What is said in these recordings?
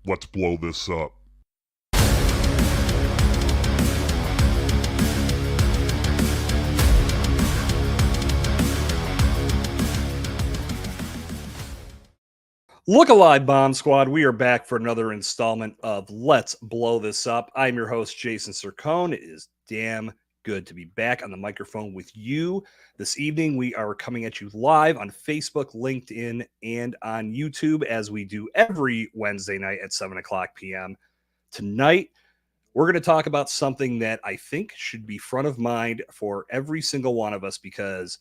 Let's blow this up. Look alive, Bomb Squad. We are back for another installment of Let's Blow This Up. I'm your host, Jason Sircone. It is damn good to be back on the microphone with you. This evening, we are coming at you live on Facebook, LinkedIn, and on YouTube, as we do every Wednesday night at 7 o'clock p.m. Tonight, we're going to talk about something that I think should be front of mind for every single one of us, because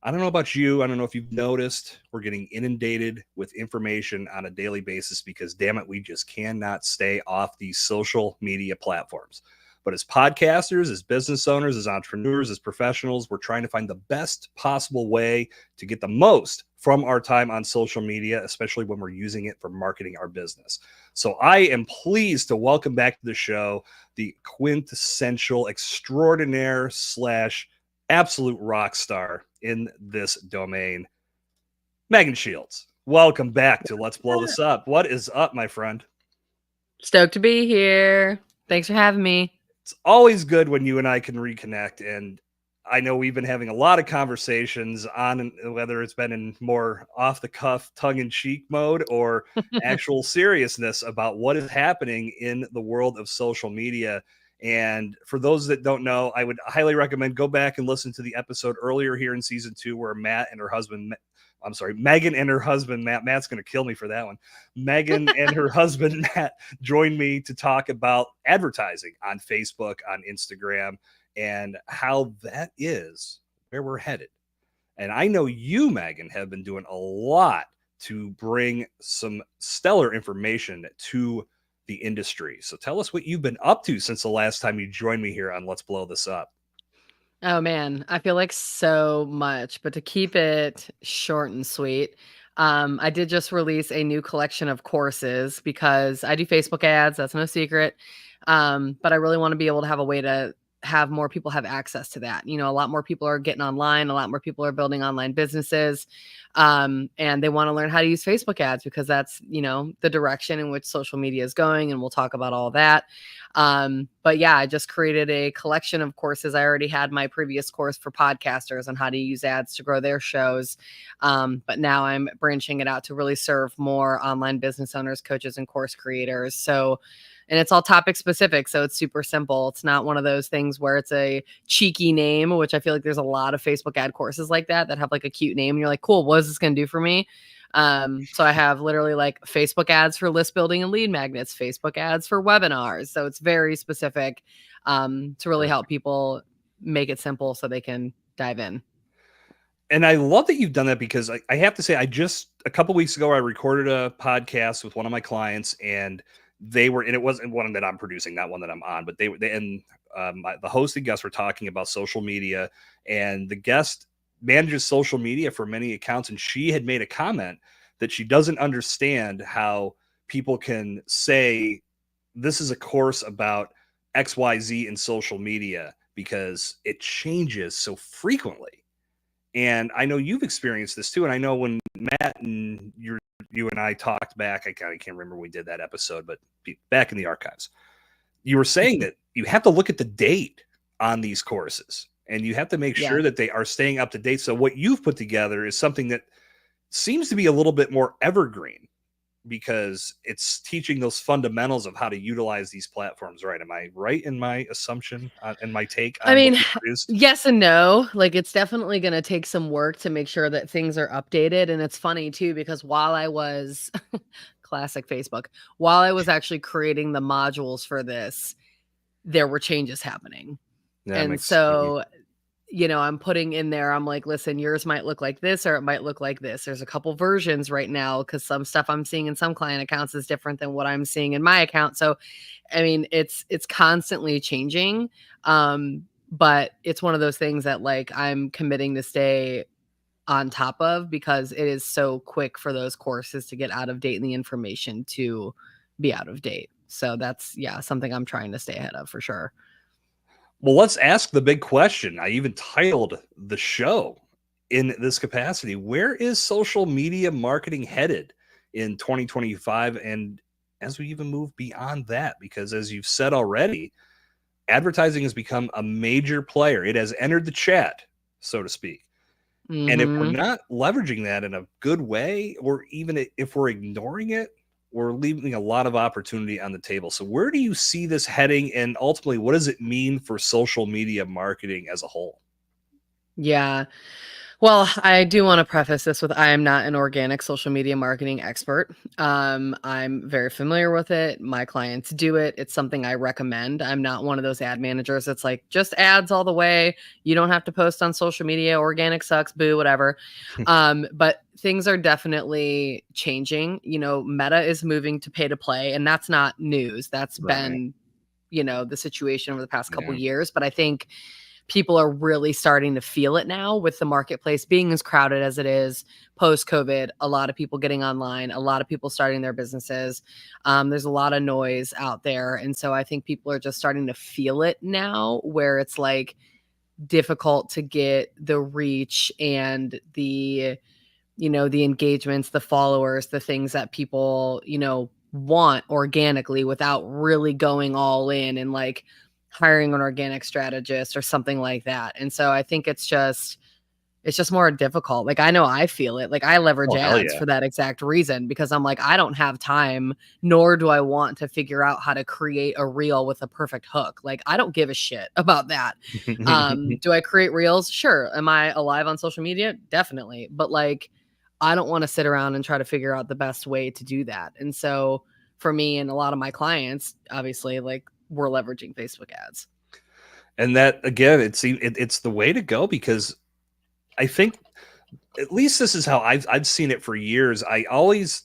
I don't know about you. I don't know if you've noticed, we're getting inundated with information on a daily basis because, damn it, we just cannot stay off these social media platforms. But as podcasters, as business owners, as entrepreneurs, as professionals, we're trying to find the best possible way to get the most from our time on social media, especially when we're using it for marketing our business. So I am pleased to welcome back to the show the quintessential extraordinaire / absolute rock star in this domain, Megan Shields. Welcome back to Let's Blow This Up. What is up, my friend? Stoked to be here. Thanks for having me. It's always good when you and I can reconnect, and I know we've been having a lot of conversations on whether it's been in more off-the-cuff, tongue-in-cheek mode or actual seriousness about what is happening in the world of social media. And for those that don't know, I would highly recommend go back and listen to the episode earlier here in season 2 where Megan and her husband, Matt's going to kill me for that one. Megan and her husband, Matt, joined me to talk about advertising on Facebook, on Instagram, and how that is where we're headed. And I know you, Megan, have been doing a lot to bring some stellar information to the industry. So tell us what you've been up to since the last time you joined me here on Let's Blow This Up. Oh man, I feel like so much, but to keep it short and sweet, I did just release a new collection of courses because I do Facebook ads. That's no secret. But I really want to be able to have a way to have more people have access to that. You know, a lot more people are getting online. A lot more people are building online businesses. And they want to learn how to use Facebook ads because that's, you know, the direction in which social media is going. And we'll talk about all that. But yeah, I just created a collection of courses. I already had my previous course for podcasters on how to use ads to grow their shows. But now I'm branching it out to really serve more online business owners, coaches, and course creators. So, and it's all topic specific. So it's super simple. It's not one of those things where it's a cheeky name, which I feel like there's a lot of Facebook ad courses like that have like a cute name. And you're like, cool, what is this going to do for me? So I have literally like Facebook ads for list building and lead magnets, Facebook ads for webinars. So it's very specific to really help people make it simple so they can dive in. And I love that you've done that because I have to say, a couple weeks ago, I recorded a podcast with one of my clients, and it wasn't one that I'm producing, not one that I'm on, but the host and guest were talking about social media, and the guest manages social media for many accounts. And she had made a comment that she doesn't understand how people can say, this is a course about XYZ in social media because it changes so frequently. And I know you've experienced this too. And I know when Matt and you and I talked back, I can't remember when we did that episode, but back in the archives, you were saying that you have to look at the date on these courses and you have to make sure that they are staying up to date. So what you've put together is something that seems to be a little bit more evergreen because it's teaching those fundamentals of how to utilize these platforms, right? Am I right in my assumption and my take on what you produced? Yes and no. Like, it's definitely going to take some work to make sure that things are updated. And it's funny too, because while I was classic Facebook, while I was actually creating the modules for this, there were changes happening. And so, you know, I'm putting in there, I'm like, listen, yours might look like this, or it might look like this. There's a couple versions right now because some stuff I'm seeing in some client accounts is different than what I'm seeing in my account. So, I mean, it's constantly changing. But it's one of those things that like I'm committing to stay on top of because it is so quick for those courses to get out of date and the information to be out of date. So that's, something I'm trying to stay ahead of for sure. Well, let's ask the big question. I even titled the show in this capacity. Where is social media marketing headed in 2025? And as we even move beyond that, because as you've said already, advertising has become a major player. It has entered the chat, so to speak. And if we're Mm-hmm. not leveraging that in a good way, or even if we're ignoring it, we're leaving a lot of opportunity on the table. So, where do you see this heading? And ultimately, what does it mean for social media marketing as a whole? Yeah. Well, I do want to preface this with I am not an organic social media marketing expert. I'm very familiar with it. My clients do it. It's something I recommend. I'm not one of those ad managers that's like just ads all the way. You don't have to post on social media. Organic sucks, boo, whatever. But things are definitely changing. Meta is moving to pay to play, and that's not news. That's Right. been, the situation over the past couple Yeah. years. But I think people are really starting to feel it now with the marketplace being as crowded as it is post COVID. A lot of people getting online, a lot of people starting their businesses. There's a lot of noise out there. And so I think people are just starting to feel it now, where it's like difficult to get the reach and the engagements, the followers, the things that people, want organically without really going all in and like hiring an organic strategist or something like that. And so I think it's just more difficult. Like I know I feel it. Like I leverage Oh, hell ads yeah. for that exact reason because I'm like I don't have time nor do I want to figure out how to create a reel with a perfect hook. Like I don't give a shit about that. Do I create reels? Sure. Am I alive on social media? Definitely. But like I don't want to sit around and try to figure out the best way to do that. And so for me and a lot of my clients, obviously like we're leveraging Facebook ads. And that again, it's the way to go, because I think at least this is how I've seen it for years. I'd always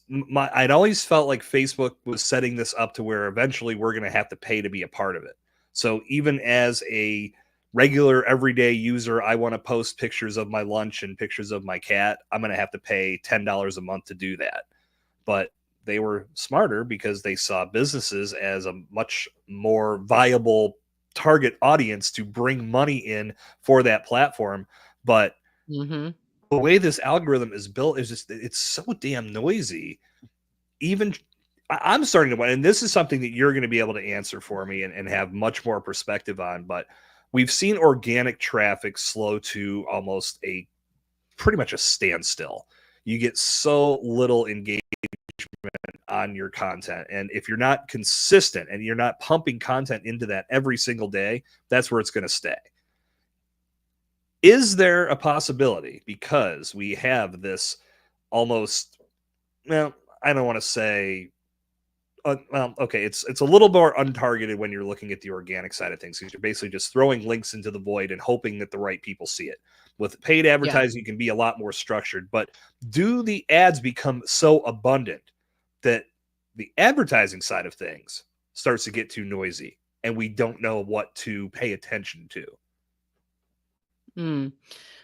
felt like Facebook was setting this up to where eventually we're going to have to pay to be a part of it. So even as a regular everyday user, I want to post pictures of my lunch and pictures of my cat. I'm going to have to pay $10 a month to do that. But they were smarter because they saw businesses as a much more viable target audience to bring money in for that platform. But Mhm. the way this algorithm is built is just it's so damn noisy. Even I'm starting to, and this is something that you're going to be able to answer for me and have much more perspective on. But we've seen organic traffic slow to almost a pretty much a standstill. You get so little engagement on your content, and if you're not consistent and you're not pumping content into that every single day, that's where it's going to stay. Is there a possibility, because we have this almost, well, I don't want to say, well, okay, it's a little more untargeted when you're looking at the organic side of things, because you're basically just throwing links into the void and hoping that the right people see it. With paid Yeah. advertising, you can be a lot more structured, but do the ads become so abundant that the advertising side of things starts to get too noisy and we don't know what to pay attention to? Mm.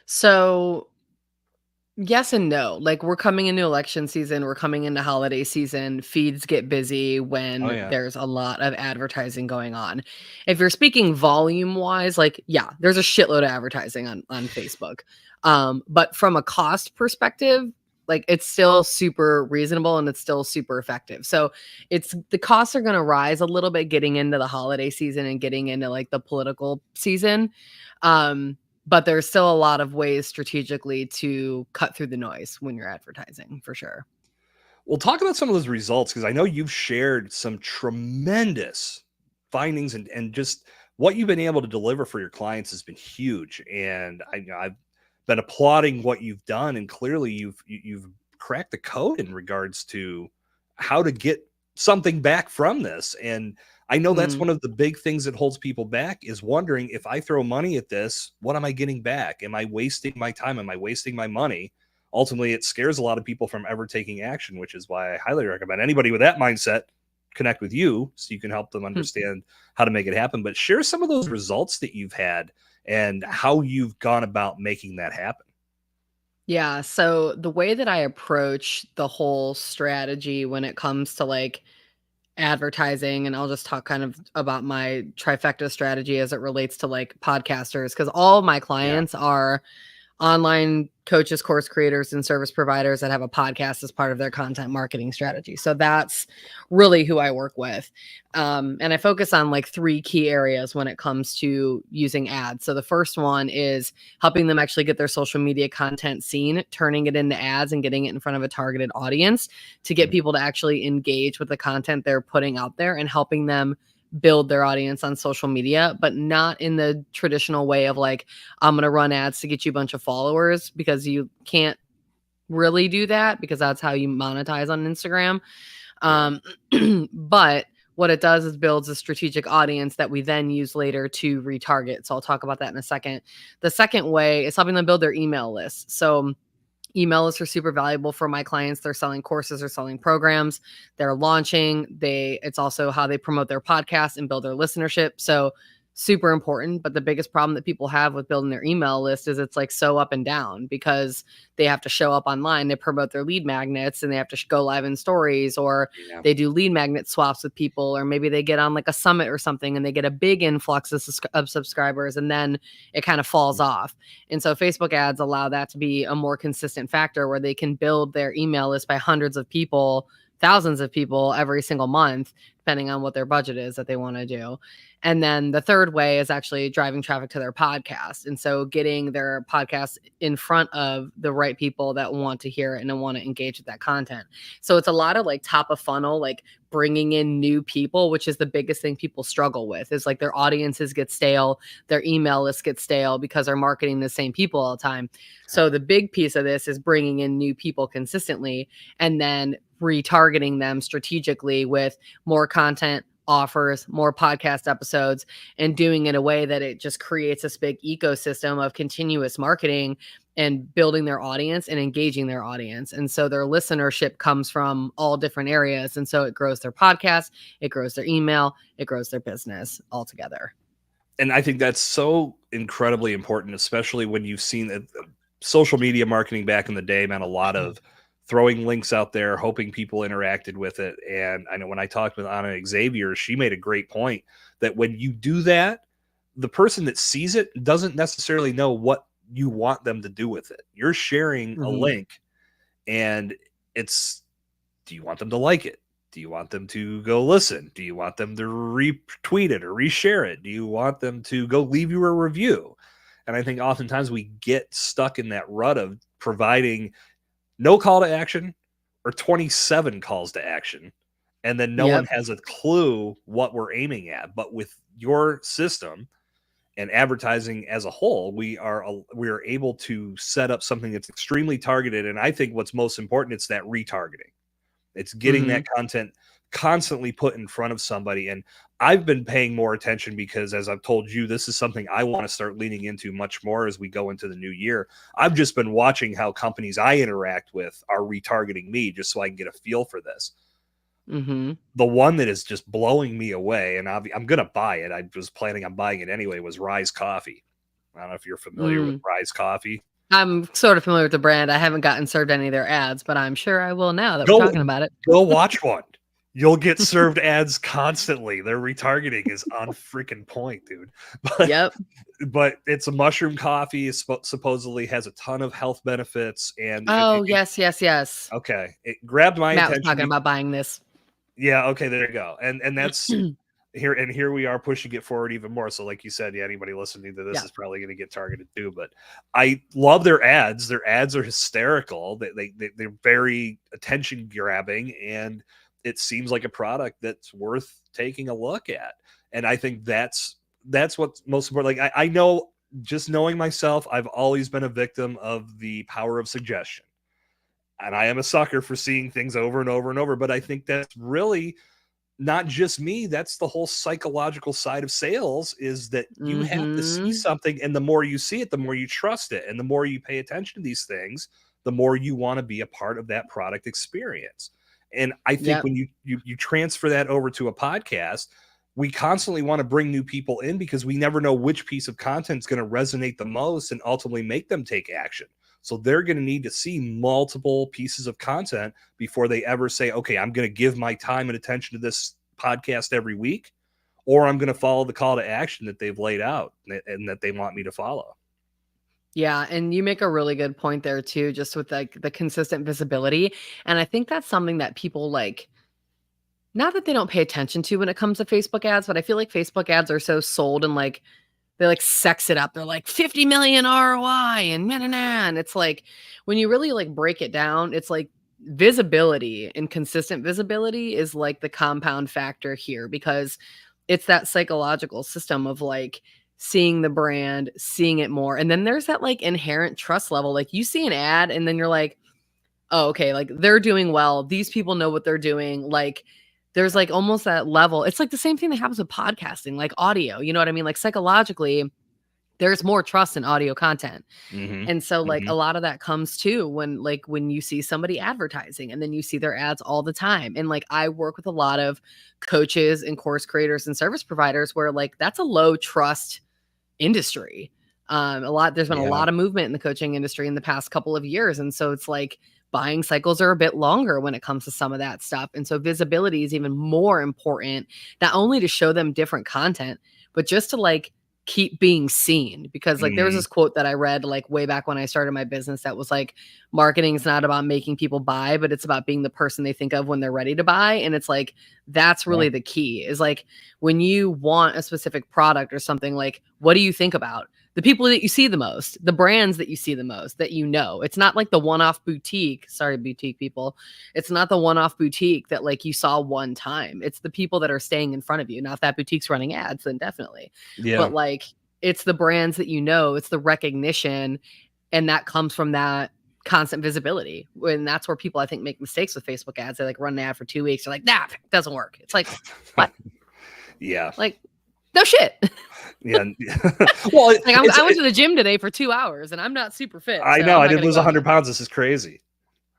So yes and no. Like we're coming into election season, we're coming into holiday season. Feeds get busy Oh when yeah. there's a lot of advertising going on. If you're speaking volume wise, like yeah, there's a shitload of advertising on Facebook. But from a cost perspective, like it's still super reasonable and it's still super effective. So it's the costs are going to rise a little bit getting into the holiday season and getting into like the political season. But there's still a lot of ways strategically to cut through the noise when you're advertising, for sure. We'll talk about some of those results, because I know you've shared some tremendous findings, and just what you've been able to deliver for your clients has been huge. And I've been applauding what you've done, and clearly you've cracked the code in regards to how to get something back from this. And I know that's Mm, one of the big things that holds people back, is wondering, if I throw money at this, what am I getting back? Am I wasting my time? Am I wasting my money? Ultimately, it scares a lot of people from ever taking action, which is why I highly recommend anybody with that mindset connect with you, so you can help them hmm. understand how to make it happen. But share some of those results that you've had and how you've gone about making that happen. Yeah. So the way that I approach the whole strategy when it comes to like advertising, and I'll just talk kind of about my trifecta strategy as it relates to like podcasters, because all of my Yeah. clients are online coaches, course creators, and service providers that have a podcast as part of their content marketing strategy. So that's really who I work with. And I focus on like 3 key areas when it comes to using ads. So the first one is helping them actually get their social media content seen, turning it into ads and getting it in front of a targeted audience to get people to actually engage with the content they're putting out there, and helping them build their audience on social media, but not in the traditional way of like, I'm going to run ads to get you a bunch of followers, because you can't really do that, because that's how you monetize on Instagram. But what it does is builds a strategic audience that we then use later to retarget. So I'll talk about that in a second. The second way is helping them build their email list. So email lists are super valuable for my clients. They're selling courses or selling programs, they're launching. It's also how they promote their podcast and build their listenership. So super important. But the biggest problem that people have with building their email list is it's like so up and down, because they have to show up online, they promote their lead magnets, and they have to go live in stories, or they do lead magnet swaps with people, or maybe they get on like a summit or something and they get a big influx of subscribers, and then it kind of falls off. And so Facebook ads allow that to be a more consistent factor, where they can build their email list by hundreds of people, thousands of people every single month, depending on what their budget is that they want to do. And then the third way is actually driving traffic to their podcast. And so getting their podcast in front of the right people that want to hear it and want to engage with that content. So it's a lot of like top of funnel, like bringing in new people, which is the biggest thing people struggle with, is like their audiences get stale, their email list gets stale, because they're marketing the same people all the time. So the big piece of this is bringing in new people consistently, and then retargeting them strategically with more content, offers, more podcast episodes, and doing it in a way that it just creates this big ecosystem of continuous marketing and building their audience and engaging their audience. And so their listenership comes from all different areas. And so it grows their podcast, it grows their email, it grows their business altogether. And I think that's so incredibly important, especially when you've seen that social media marketing back in the day meant a lot of throwing links out there, hoping people interacted with it. And I know when I talked with Anna Xavier, she made a great point that when you do that, the person that sees it doesn't necessarily know what you want them to do with it. You're sharing a link, and it's, do you want them to like it? Do you want them to go listen? Do you want them to retweet it or reshare it? Do you want them to go leave you a review? And I think oftentimes we get stuck in that rut of providing no call to action or 27 calls to action, and then no one has a clue what we're aiming at. But with your system and advertising as a whole, we are able to set up something that's extremely targeted. And I think what's most important, it's that retargeting. It's getting that content constantly put in front of somebody. And I've been paying more attention because, as I've told you, this is something I want to start leaning into much more as we go into the new year. I've just been watching how companies I interact with are retargeting me, just so I can get a feel for this. The one that is just blowing me away, and I'm going to buy it, I was planning on buying it anyway, was Rise Coffee. I don't know if you're familiar with Rise Coffee. I'm sort of familiar with the brand. I haven't gotten served any of their ads, but I'm sure I will now that we're talking about it. Go watch one. You'll get served ads constantly. Their retargeting is on freaking point, dude. But it's a mushroom coffee. It supposedly has a ton of health benefits. And yes. Okay, it grabbed my attention. Matt was talking about buying this. Yeah. Okay. There you go. And that's here. And here we are pushing it forward even more. So, like you said, anybody listening to this is probably going to get targeted too. But I love their ads. Their ads are hysterical. They're very attention grabbing, and it seems like a product that's worth taking a look at. And I think that's what's most important. Like I know, just knowing myself, I've always been a victim of the power of suggestion. And I am a sucker for seeing things over and over and over. But I think that's really not just me. That's the whole psychological side of sales, is that you have to see something. And the more you see it, the more you trust it. And the more you pay attention to these things, the more you want to be a part of that product experience. And I think when you transfer that over to a podcast, we constantly want to bring new people in, because we never know which piece of content is going to resonate the most and ultimately make them take action. So they're going to need to see multiple pieces of content before they ever say, okay, I'm going to give my time and attention to this podcast every week, or I'm going to follow the call to action that they've laid out and that they want me to follow. Yeah, and you make a really good point there too, just with like the consistent visibility. And I think that's something that people like, not that they don't pay attention to when it comes to Facebook ads, but I feel like Facebook ads are so sold and like they like sex it up. They're like 50 million ROI and na na na. And it's like when you really like break it down, it's like visibility and consistent visibility is like the compound factor here because it's that psychological system of like seeing the brand, seeing it more. And then there's that like inherent trust level. Like you see an ad and then you're like, oh, okay, like they're doing well. These people know what they're doing. Like there's like almost that level. It's like the same thing that happens with podcasting, like audio. You know what I mean? Like psychologically, there's more trust in audio content. Mm-hmm. And so like a Mm-hmm. lot of that comes too when you see somebody advertising and then you see their ads all the time. And like I work with a lot of coaches and course creators and service providers where like that's a low trust industry. There's been a Yeah. lot of movement in the coaching industry in the past couple of years. And so it's like buying cycles are a bit longer when it comes to some of that stuff. And so visibility is even more important, not only to show them different content, but just to like keep being seen. Because like there was Mm-hmm. this quote that I read like way back when I started my business that was like, marketing is not about making people buy, but it's about being the person they think of when they're ready to buy. And it's like, that's Yeah. really the key is like, when you want a specific product or something, like what do you think about? The people that you see the most, the brands that you see the most, that you know. It's not like the one-off boutique. Sorry, boutique people. It's not the one-off boutique that like you saw one time. It's the people that are staying in front of you. Now, if that boutique's running ads, then definitely. Yeah. But like it's the brands that you know, it's the recognition, and that comes from that constant visibility. When that's where people I think make mistakes with Facebook ads. They like run an ad for 2 weeks. They're like, nah, it doesn't work. It's like, what? Yeah. Like, no shit. Yeah. Well, Like I went to the gym today for 2 hours and I'm not super fit, I so know I'm I not didn't gonna lose go again. 100 pounds. This is crazy.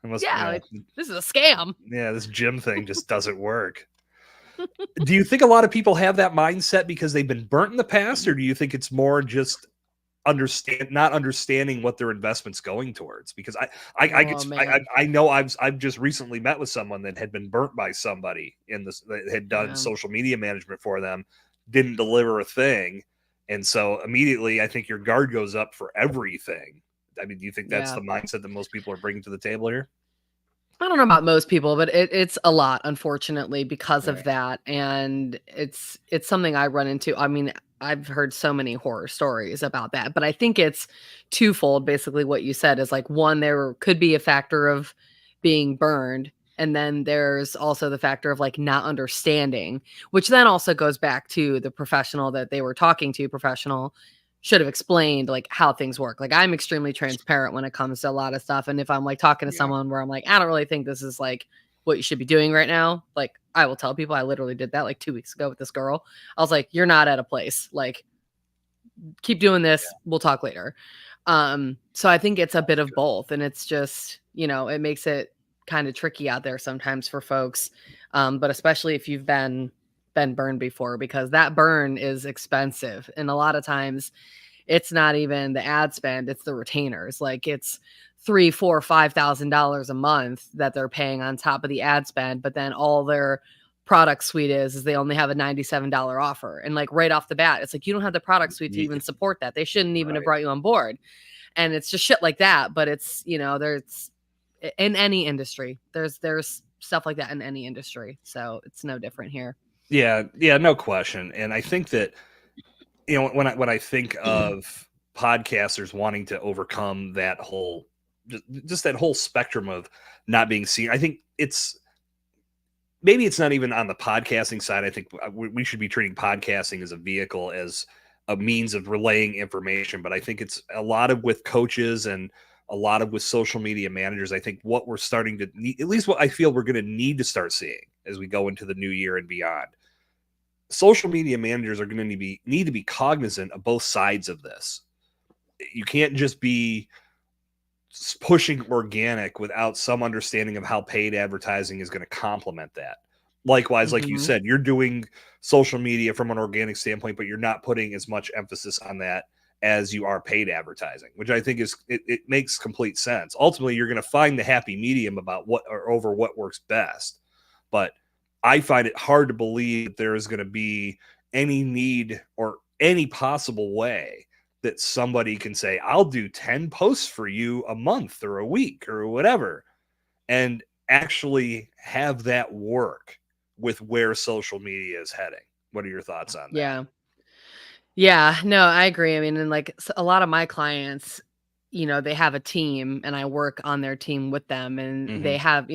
I must, Yeah, like this is a scam. yeah, this gym thing just doesn't work. Do you think a lot of people have that mindset because they've been burnt in the past, or do you think it's more just not understanding what their investment's going towards? Because Oh man. I know I've just recently met with someone that had been burnt by somebody in this that had done Yeah. social media management for them, didn't deliver a thing, and so immediately I think your guard goes up for everything. I mean, do you think that's Yeah. the mindset that most people are bringing to the table here? I don't know about most people, but it's a lot, unfortunately, because Yeah. of that. And it's something I run into. I mean, I've heard so many horror stories about that, but I think it's twofold. Basically, what you said is like one, there could be a factor of being burned, and then there's also the factor of like not understanding, which then also goes back to the professional that they were talking to, professional should have explained like how things work. Like I'm extremely transparent when it comes to a lot of stuff. And if I'm like talking to Yeah. someone where I'm like, I don't really think this is like what you should be doing right now, like I will tell people I literally did that like 2 weeks ago with this girl. I was like, you're not at a place. Like, keep doing this. We'll talk later. So I think it's a bit of both. And it's just, it makes it kind of tricky out there sometimes for folks. But especially if you've been burned before, because that burn is expensive. And a lot of times it's not even the ad spend, it's the retainers. Like it's $3, $4, $5,000 a month that they're paying on top of the ad spend, but then all their product suite is they only have a $97 offer. And like right off the bat, it's like you don't have the product suite to even support that. They shouldn't even have Right. brought you on board. And it's just shit like that. But it's, there's in any industry, there's stuff like that in any industry. So it's no different here. Yeah, no question. And I think that when I think of podcasters wanting to overcome that whole just that whole spectrum of not being seen, I think maybe it's not even on the podcasting side. I think we should be treating podcasting as a vehicle, as a means of relaying information. But I think it's a lot of with coaches and a lot of with social media managers. I think what we're starting to need, at least what I feel we're going to need to start seeing as we go into the new year and beyond, social media managers are going to need to be cognizant of both sides of this. You can't just be pushing organic without some understanding of how paid advertising is going to complement that. Likewise, like you Mm-hmm. said, you're doing social media from an organic standpoint, but you're not putting as much emphasis on that as you are paid advertising, which I think it makes complete sense. Ultimately, you're going to find the happy medium about what or over what works best. But I find it hard to believe that there is going to be any need or any possible way that somebody can say, I'll do 10 posts for you a month or a week or whatever, and actually have that work with where social media is heading. What are your thoughts on that? Yeah. Yeah, no, I agree. I mean, and like a lot of my clients, they have a team and I work on their team with them and Mm-hmm. they have,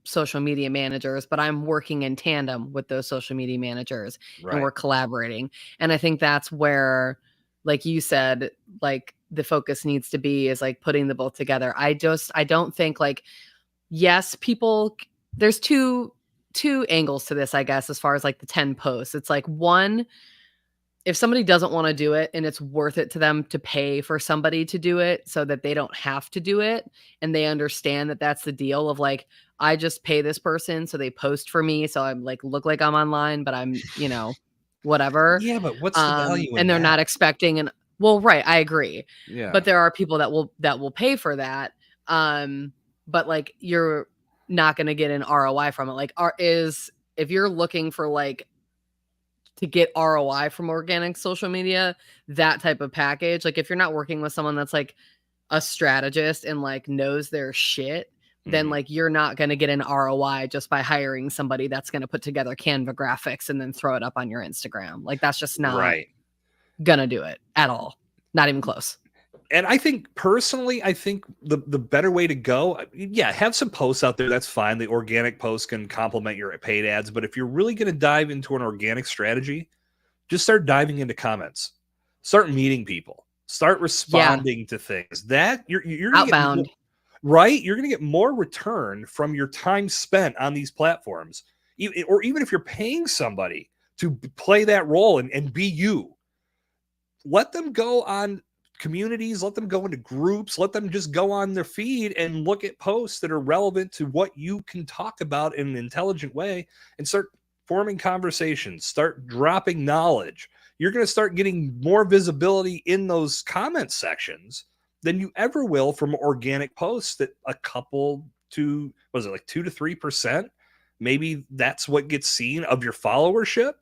social media managers, but I'm working in tandem with those social media managers and Right. we're collaborating. And I think that's where, like you said, like the focus needs to be is like putting the both together. I don't think like, yes, there's two angles to this, I guess, as far as like the 10 posts. It's like one, if somebody doesn't wanna do it and it's worth it to them to pay for somebody to do it so that they don't have to do it, and they understand that that's the deal of, like, I just pay this person so they post for me, so I'm, like, look like I'm online, but I'm, whatever, Yeah, but what's the value in and they're that? not expecting an well, right, I agree, Yeah. but there are people that will pay for that, but, like, you're not gonna get an ROI from it, like, if you're looking for, like, to get ROI from organic social media, that type of package. Like if you're not working with someone that's like a strategist and like knows their shit, then Mm-hmm. like you're not going to get an ROI just by hiring somebody that's going to put together Canva graphics and then throw it up on your Instagram. Like that's just not Right. going to do it at all. Not even close. And I think personally, I think the better way to go, yeah, have some posts out there. That's fine. The organic posts can complement your paid ads. But if you're really going to dive into an organic strategy, just start diving into comments, start meeting people, start Yeah. responding to things. That you're going to get more, Outbound. right. You're going to get more return from your time spent on these platforms, or even if you're paying somebody to play that role and be you, let them go on communities, let them go into groups, let them just go on their feed and look at posts that are relevant to what you can talk about in an intelligent way and start forming conversations, start dropping knowledge. You're going to start getting more visibility in those comment sections than you ever will from organic posts that a couple to, was it like 2 to 3%? Maybe that's what gets seen of your followership.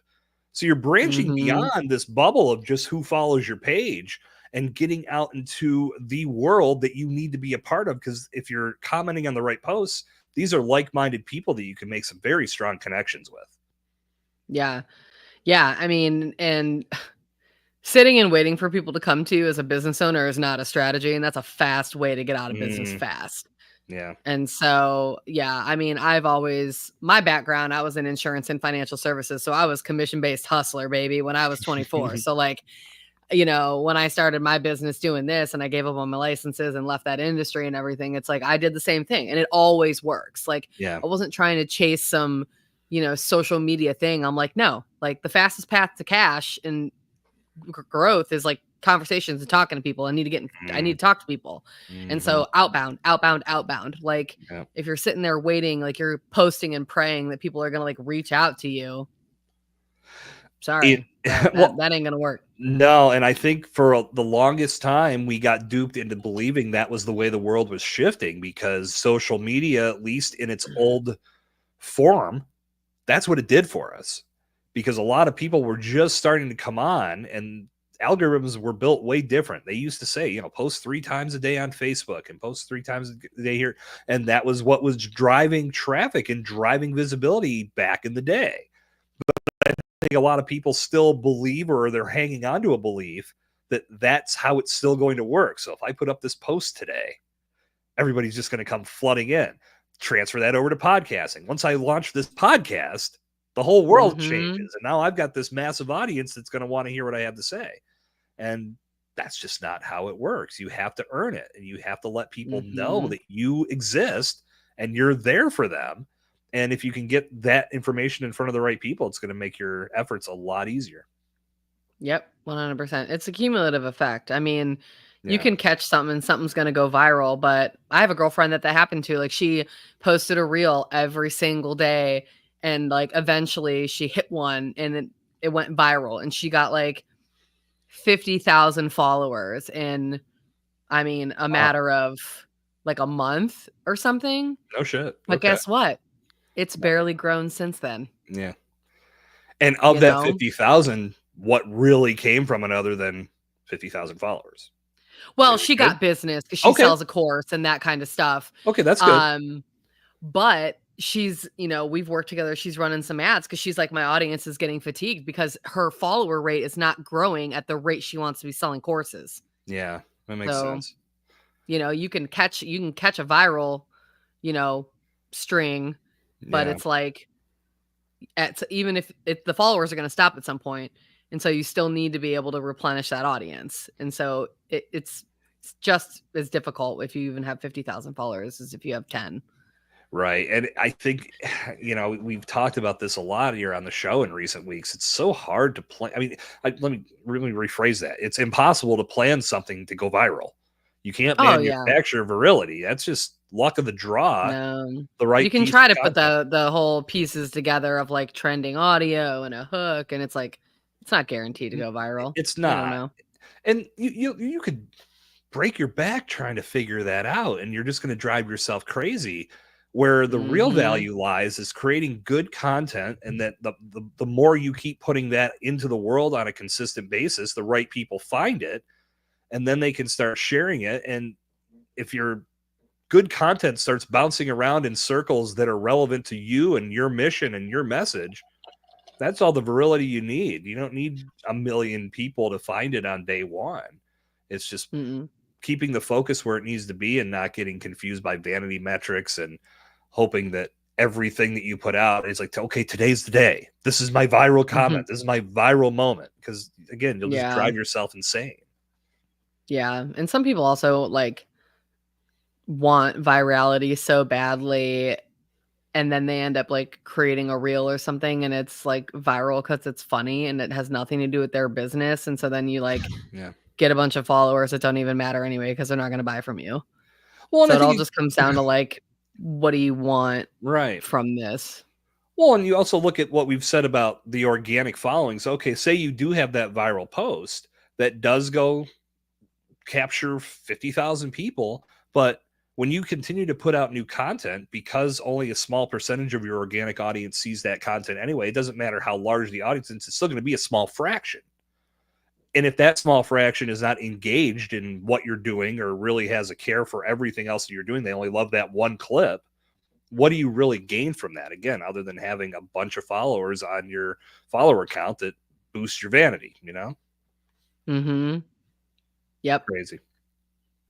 So you're branching Mhm. beyond this bubble of just who follows your page and getting out into the world that you need to be a part of. Because if you're commenting on the right posts, these are like-minded people that you can make some very strong connections with. Yeah. Yeah, I mean, and sitting and waiting for people to come to you as a business owner is not a strategy, and that's a fast way to get out of business Mm, fast. yeah. And so, yeah, I mean, my background, I was in insurance and financial services, so I was commission-based hustler, baby, when I was 24. So, like, when I started my business doing this and I gave up on my licenses and left that industry and everything, it's like I did the same thing and it always works. Like Yeah. I wasn't trying to chase some, social media thing. I'm like, no, like the fastest path to cash and growth is like conversations and talking to people. I need Mm, to talk to people. And mhm, so outbound, outbound, outbound. Like yeah. if you're sitting there waiting, like you're posting and praying that people are going to like reach out to you. It Sorry, that, that, well, that ain't going to work. no, and I think for the longest time we got duped into believing that was the way the world was shifting because social media, at least in its old form, that's what it did for us. Because a lot of people were just starting to come on and algorithms were built way different. They used to say, post 3 times a day on Facebook and post 3 times a day here. And that was what was driving traffic and driving visibility back in the day. I think a lot of people still believe, or they're hanging on to a belief that that's how it's still going to work. So if I put up this post today, everybody's just going to come flooding in. Transfer that over to podcasting. Once I launch this podcast, the whole world Hmm. changes. And now I've got this massive audience that's going to want to hear what I have to say. And that's just not how it works. You have to earn it and you have to let people know Hmm. that you exist and you're there for them. And if you can get that information in front of the right people, it's going to make your efforts a lot easier. Yep, 100%. It's a cumulative effect. I mean, you Yeah. can catch something and something's going to go viral, but I have a girlfriend that happened to. Like she posted a reel every single day and like eventually she hit one and it went viral and she got like 50,000 followers in I mean, a Wow. matter of like a month or something. No shit. But Okay. guess what? It's barely grown since then, Yeah. And of you that know? 50,000, what really came from it other than 50,000 followers. Well, Is it she good? got business because she Okay. sells a course and that kind of stuff. Okay, that's good. But she's, we've worked together. She's running some ads because she's like, my audience is getting fatigued because her follower rate is not growing at the rate she wants to be selling courses. Yeah, that makes So, sense. you can catch a viral, string, but Yeah. it's like even if the followers are going to stop at some point, and so you still need to be able to replenish that audience, and so it's just as difficult if you even have 50,000 followers as if you have 10. Right. And I think, we've talked about this a lot here on the show in recent weeks. It's so hard to plan. I mean, let me really rephrase that. It's impossible to plan something to go viral. You can't Oh yeah, manufacture virility. That's just luck of the draw, no, the you right can piece try to of put content. the whole pieces together of like trending audio and a hook, and it's like it's not guaranteed to go viral. It's You don't not. know. And you could break your back trying to figure that out, and you're just going to drive yourself crazy. Where the real Mm-hmm. value lies is creating good content, and that the more you keep putting that into the world on a consistent basis, the right people find it, and then they can start sharing it. And if your good content starts bouncing around in circles that are relevant to you and your mission and your message, that's all the virility you need. You don't need a million people to find it on day one. It's just Mm-mm. keeping the focus where it needs to be and not getting confused by vanity metrics and hoping that everything that you put out is like, okay, today's the day. This is my viral Mm-hmm. comment. This is my viral moment. Because again, you'll just Yeah, drive yourself insane. yeah, and some people also like want virality so badly, and then they end up like creating a reel or something, and it's like viral because it's funny and it has nothing to do with their business, and so then you like Yeah. get a bunch of followers that don't even matter anyway because they're not going to buy from you. Well, and So I it all think just comes down to like, what do you want right. from this? Well, and you also look at what we've said about the organic followings. Okay, say you do have that viral post that does go capture 50,000 people, but when you continue to put out new content, because only a small percentage of your organic audience sees that content anyway, it doesn't matter how large the audience is, it's still going to be a small fraction. And if that small fraction is not engaged in what you're doing or really has a care for everything else that you're doing, they only love that one clip. What do you really gain from that? Again, other than having a bunch of followers on your follower account that boosts your vanity, Mm-hmm. Yep. Crazy.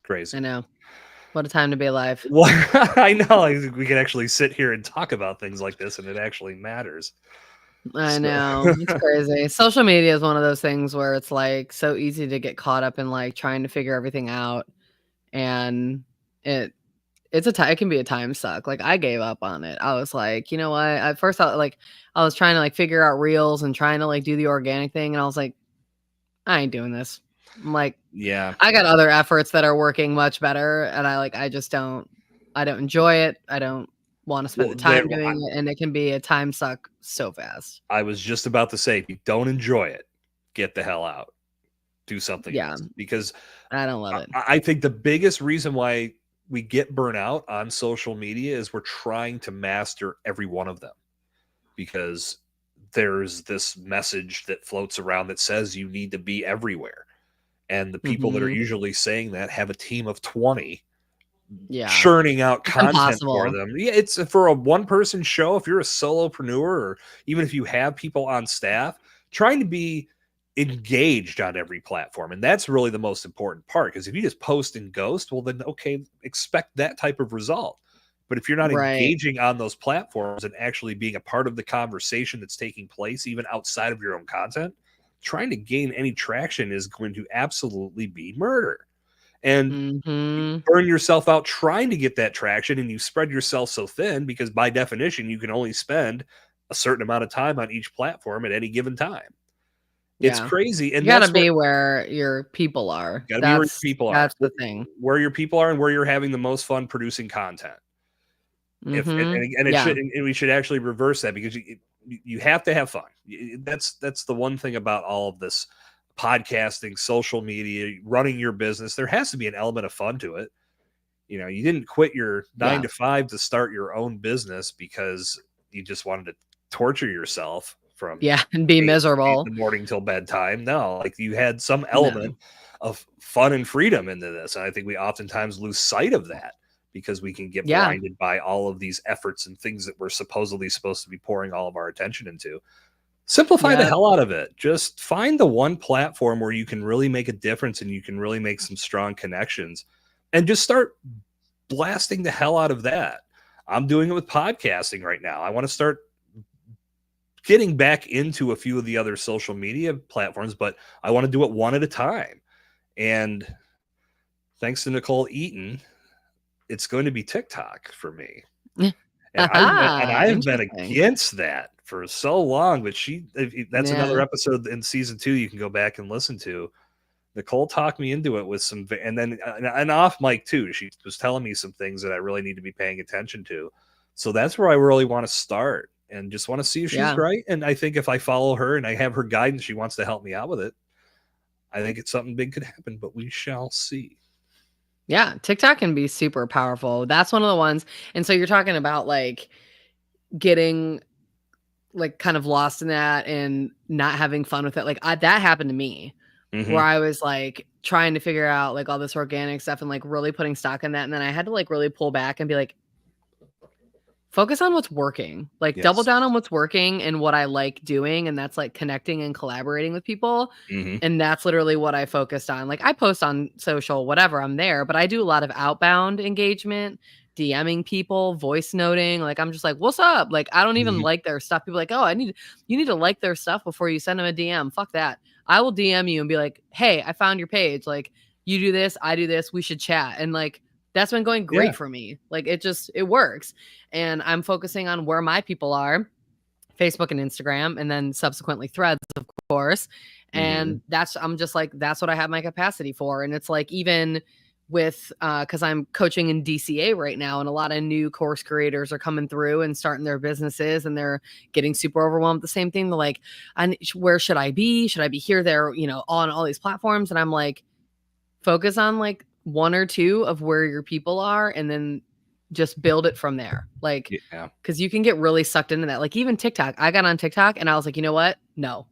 Crazy. I know. What a time to be alive. Well, I know we can actually sit here and talk about things like this and it actually matters. I So know. It's crazy. Social media is one of those things where it's like so easy to get caught up in like trying to figure everything out. And it it can be a time suck. Like I gave up on it. I was like, you know what? At first I was trying to like figure out reels and trying to like do the organic thing. And I was like, I ain't doing this. I'm like, yeah. I got other efforts that are working much better. And I don't enjoy it. I don't want to spend Well, the time doing it. And it can be a time suck so fast. I was just about to say, if you don't enjoy it, get the hell out. Do something Yeah. else. Because I don't love it. I think the biggest reason why we get burnout on social media is we're trying to master every one of them. Because there's this message that floats around that says you need to be everywhere. And the people that are Mm-hmm. usually saying that have a team of 20 Yeah. churning out It's content for impossible. them. Yeah, it's for a one person show. If you're a solopreneur, or even if you have people on staff, trying to be engaged on every platform. And that's really the most important part. Because if you just post and ghost, well, then okay, expect that type of result. But if you're not Right. engaging on those platforms and actually being a part of the conversation that's taking place, even outside of your own content, trying to gain any traction is going to absolutely be murder. And you Mm-hmm. burn yourself out trying to get that traction, and you spread yourself so thin because by definition you can only spend a certain amount of time on each platform at any given time. It's Yeah. crazy, You and gotta that's where be where your people are. you got to be where your people are, That's the thing. where your people are, and where you're having the most fun producing content. If Mhm. and it Yeah. should, and we should actually reverse that, because you have to have fun. That's the one thing about all of this podcasting, social media, running your business. There has to be an element of fun to it. You didn't quit your nine Yeah. to five to start your own business because you just wanted to torture yourself from Yeah, and be 8 in miserable. the morning till bedtime. No, like you had some No. element of fun and freedom into this. And I think we oftentimes lose sight of that because we can get Yeah. blinded by all of these efforts and things that we're supposedly supposed to be pouring all of our attention into. Simplify the Yeah. hell out of it. Just find the one platform where you can really make a difference and you can really make some strong connections, and just start blasting the hell out of that. I'm doing it with podcasting right now. I want to start getting back into a few of the other social media platforms, but I want to do it one at a time. And thanks to Nicole Eaton, it's going to be TikTok for me. And I've been Interesting. against that for so long, but that's another Yeah. episode in season 2 you can go back and listen to. Nicole talked me into it with some, and then and off mic too. She was telling me some things that I really need to be paying attention to. So that's where I really want to start, and just want to see if she's Yeah. right. And I think if I follow her and I have her guidance, she wants to help me out with it. I think it's something big could happen, but we shall see. Yeah. TikTok can be super powerful. That's one of the ones. And so you're talking about like getting like kind of lost in that and not having fun with it. Like that happened to me where I was like trying to figure out like all this organic stuff and like really putting stock in that. And then I had to like really pull back and be like, focus on what's working, like double Yes. down on what's working and what I like doing. And that's like connecting and collaborating with people. And that's literally what I focused on. Like I post on social, whatever, I'm there, but I do a lot of outbound engagement, DMing people, voice noting. Like I'm just like, what's up? Like I don't even like their stuff. People are like, oh, you need to like their stuff before you send them a DM. Fuck that. I will DM you and be like, hey, I found your page. Like you do this, I do this, we should chat. And like that's been going great for me. Like it works. And I'm focusing on where my people are, Facebook and Instagram, and then subsequently Threads, of course. And I'm just like, that's what I have my capacity for. And it's like, even with, cause I'm coaching in DCA right now, and a lot of new course creators are coming through and starting their businesses, and they're getting super overwhelmed. The same thing. They're like, where should I be? Should I be here, there, on all these platforms? And I'm like, focus on like one or two of where your people are, and then just build it from there. Like, because you can get really sucked into that. Like even TikTok, I got on TikTok and I was like, you know what? No,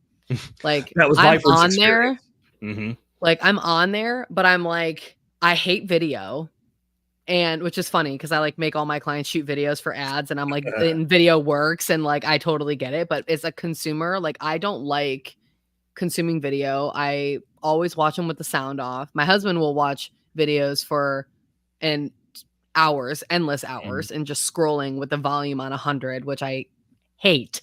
like that was my I'm first on experience. there. Like I'm on there, but I'm like, I hate video. And which is funny because I like make all my clients shoot videos for ads, and I'm like, and video works, and like I totally get it. But as a consumer, like I don't like consuming video. I always watch them with the sound off. My husband will watch videos for hours, endless hours, and just scrolling with the volume on 100, which I hate.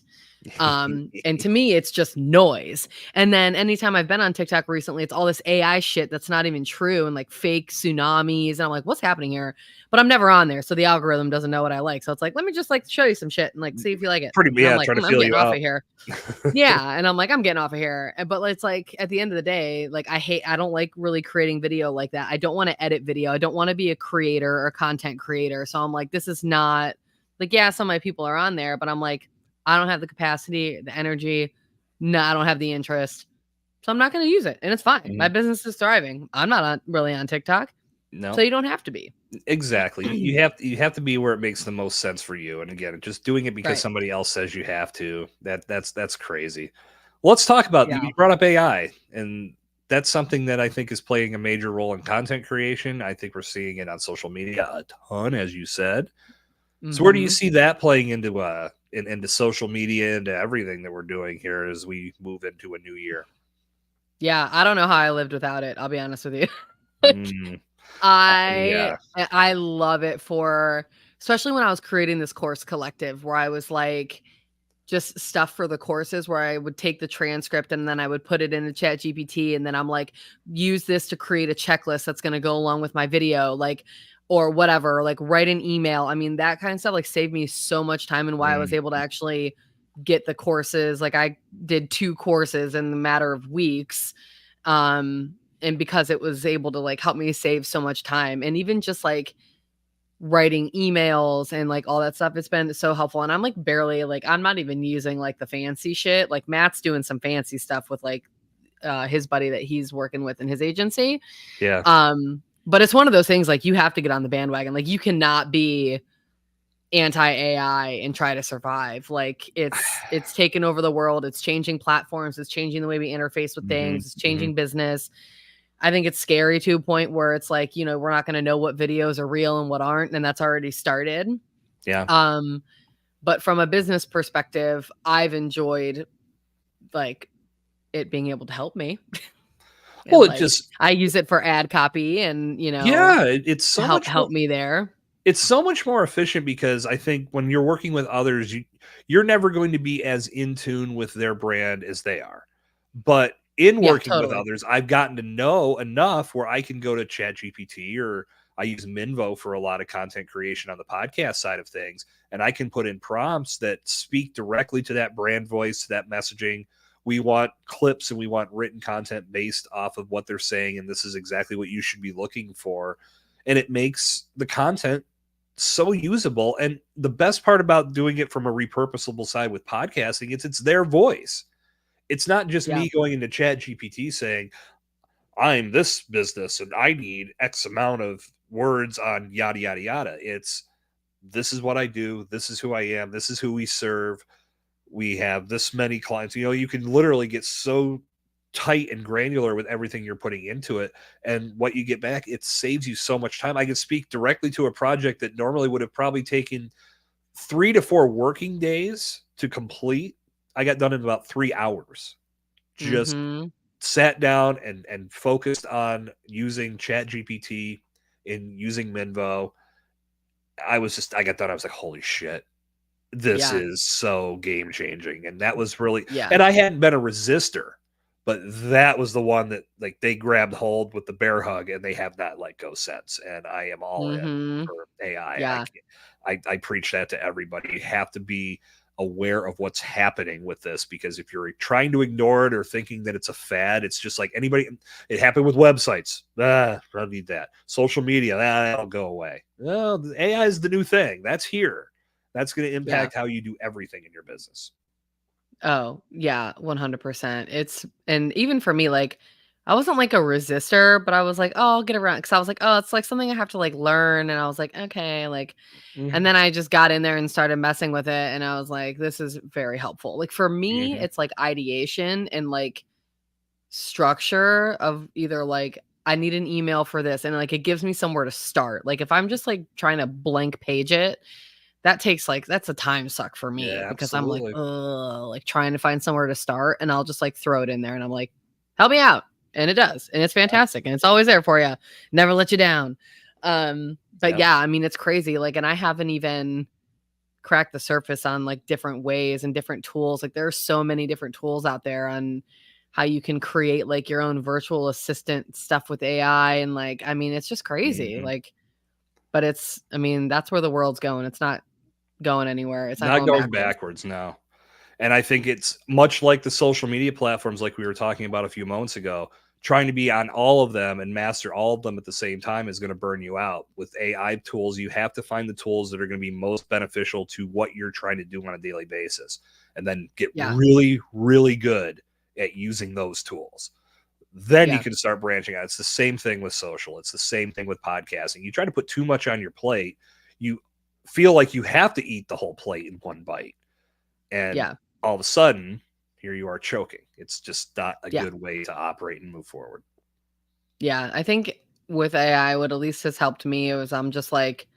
And to me, it's just noise. And then anytime I've been on TikTok recently, it's all this AI shit that's not even true, and like fake tsunamis. And I'm like, what's happening here? But I'm never on there. So the algorithm doesn't know what I like. So it's like, let me just like show you some shit and like see if you like it. Pretty, and I'm like, try to I'm feel getting you off up. of here. Yeah. And I'm like, I'm getting off of here. But it's like at the end of the day, like I don't like really creating video like that. I don't want to edit video. I don't want to be a creator or a content creator. So I'm like, this is not like, yeah, some of my people are on there, but I'm like, I don't have the capacity, the energy. No, I don't have the interest. So I'm not going to use it. And it's fine. My business is thriving. I'm not really on TikTok. No. So you don't have to be. Exactly. You have to be where it makes the most sense for you. And again, just doing it because somebody else says you have to, that's crazy. Well, let's talk about, you brought up AI, and that's something that I think is playing a major role in content creation. I think we're seeing it on social media a ton, as you said. So where do you see that playing into social media, into everything that we're doing here as we move into a new year? Yeah, I don't know how I lived without it. I'll be honest with you. I love it especially when I was creating this course collective, where I was like, just stuff for the courses where I would take the transcript and then I would put it into ChatGPT, and then I'm like, use this to create a checklist that's going to go along with my video, like, or whatever, like write an email. I mean, that kind of stuff like saved me so much time, and why I was able to actually get the courses. Like I did 2 courses in the matter of weeks. And because it was able to like help me save so much time, and even just like writing emails and like all that stuff, it's been so helpful. And I'm like barely, like I'm not even using like the fancy shit. Like Matt's doing some fancy stuff with like his buddy that he's working with in his agency. But it's one of those things, like you have to get on the bandwagon. Like you cannot be anti-AI and try to survive. Like it's taken over the world. It's changing platforms. It's changing the way we interface with things. It's changing business. I think it's scary to a point where it's like, we're not going to know what videos are real and what aren't, and that's already started. Yeah. But from a business perspective, I've enjoyed like it being able to help me. And Well, I use it for ad copy and, it's so help much more. me there. It's so much more efficient because I think when you're working with others, you're never going to be as in tune with their brand as they are. But in Yeah, working with totally. others, I've gotten to know enough where I can go to ChatGPT, or I use Minvo for a lot of content creation on the podcast side of things, and I can put in prompts that speak directly to that brand voice, to that messaging. We want clips and we want written content based off of what they're saying, and this is exactly what you should be looking for. And it makes the content so usable. And the best part about doing it from a repurposable side with podcasting, it's their voice. It's not just Yeah. me going into Chat GPT saying, I'm this business and I need X amount of words on yada yada yada. It's, this is what I do, this is who I am, this is who we serve, we have this many clients. You can literally get so tight and granular with everything you're putting into it, and what you get back, it saves you so much time. I can speak directly to a project that normally would have probably taken 3 to 4 working days to complete. I got done in about 3 hours. Just Mhm. sat down and focused on using Chat GPT and using Minvo. I got done, I was like, holy shit, this Yeah. is so game changing. And that was really, Yeah. and I hadn't been a resistor, but that was the one that, like, they grabbed hold with the bear hug and they have not let go since. And I am all in Mhm. for AI. I Yeah. can't, I preach that to everybody. You have to be aware of what's happening with this, because if you're trying to ignore it or thinking that it's a fad, it's just like anybody. It happened with websites. I don't need that. Social media, that'll go away. Well, AI is the new thing. That's here. That's going to Yeah. impact how you do everything in your business. Oh, yeah, 100%. And even for me, like, I wasn't like a resistor, but I was like, "Oh, I'll get around," because I was like, "Oh, it's like something I have to like learn." And I was like, "Okay," like, and Mm-hmm. then I just got in there and started messing with it, and I was like, "This is very helpful." Like for me, Mm-hmm. it's like ideation and like structure of either like I need an email for this, and like it gives me somewhere to start. Like if I'm just like trying to blank page it, that's a time suck for me Yeah, because I'm like, absolutely. ugh, like trying to find somewhere to start, and I'll just like throw it in there and I'm like, help me out. And it does. And it's Yep. fantastic. And it's always there for you. Never let you down. But Yep. yeah, I mean, it's crazy. Like, and I haven't even cracked the surface on like different ways and different tools. Like there are so many different tools out there on how you can create like your own virtual assistant stuff with AI. And like, I mean, it's just crazy. Mm-hmm. Like, but I mean, that's where the world's going. It's not going anywhere. It's not Not going going backwards. backwards now. And I think it's much like the social media platforms, like we were talking about a few moments ago. Trying to be on all of them and master all of them at the same time is going to burn you out. With AI tools, you have to find the tools that are going to be most beneficial to what you're trying to do on a daily basis, and then get Yeah. really, really good at using those tools. Then you Yeah. can start branching out. It's the same thing with social. It's the same thing with podcasting. You try to put too much on your plate, you feel like you have to eat the whole plate in one bite. And Yeah. all of a sudden, here you are choking. It's just not a Yeah. good way to operate and move forward. Yeah. I think with AI, what at least has helped me was I'm just like,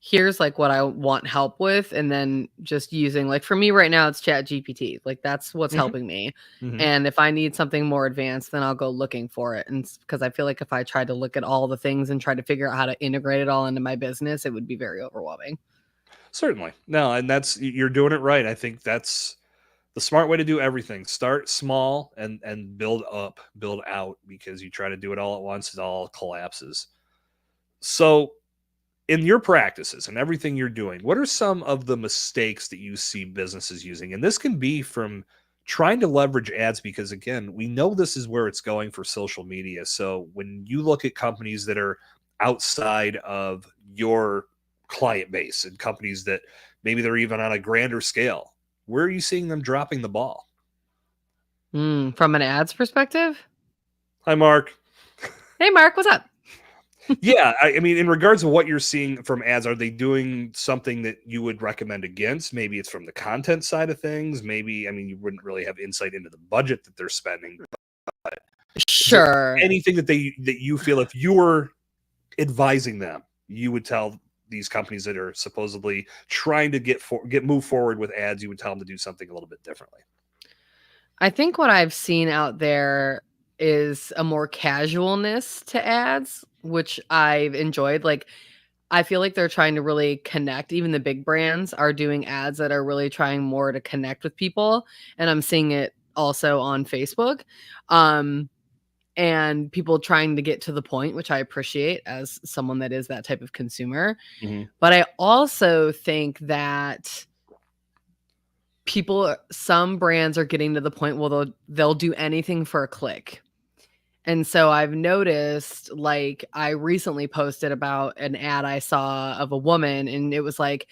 here's like what I want help with. And then just using like for me right now, it's Chat GPT. Like that's what's Mm-hmm. helping me. Mm-hmm. And if I need something more advanced, then I'll go looking for it. And because I feel like if I tried to look at all the things and try to figure out how to integrate it all into my business, it would be very overwhelming. Certainly. No, and you're doing it right. I think that's the smart way to do everything. Start small and build up, build out, because you try to do it all at once, it all collapses. So in your practices and everything you're doing, what are some of the mistakes that you see businesses using? And this can be from trying to leverage ads, because again, we know this is where it's going for social media. So when you look at companies that are outside of your client base and companies that maybe they're even on a grander scale, where are you seeing them dropping the ball? From an ads perspective. Hi, Mark. Hey, Mark, what's up? Yeah, I mean, in regards to what you're seeing from ads, are they doing something that you would recommend against? Maybe it's from the content side of things. Maybe, I mean, you wouldn't really have insight into the budget that they're spending. Is there Sure. anything that you feel if you were advising them, you would tell these companies that are supposedly trying to move forward with ads, you would tell them to do something a little bit differently? I think what I've seen out there is a more casualness to ads, which I've enjoyed. Like, I feel like they're trying to really connect. Even the big brands are doing ads that are really trying more to connect with people. And I'm seeing it also on Facebook. Um, and people trying to get to the point, which I appreciate as someone that is that type of consumer. Mm-hmm. But I also think that some brands are getting to the point where they'll do anything for a click. And so I've noticed, like, I recently posted about an ad I saw of a woman, and it was like,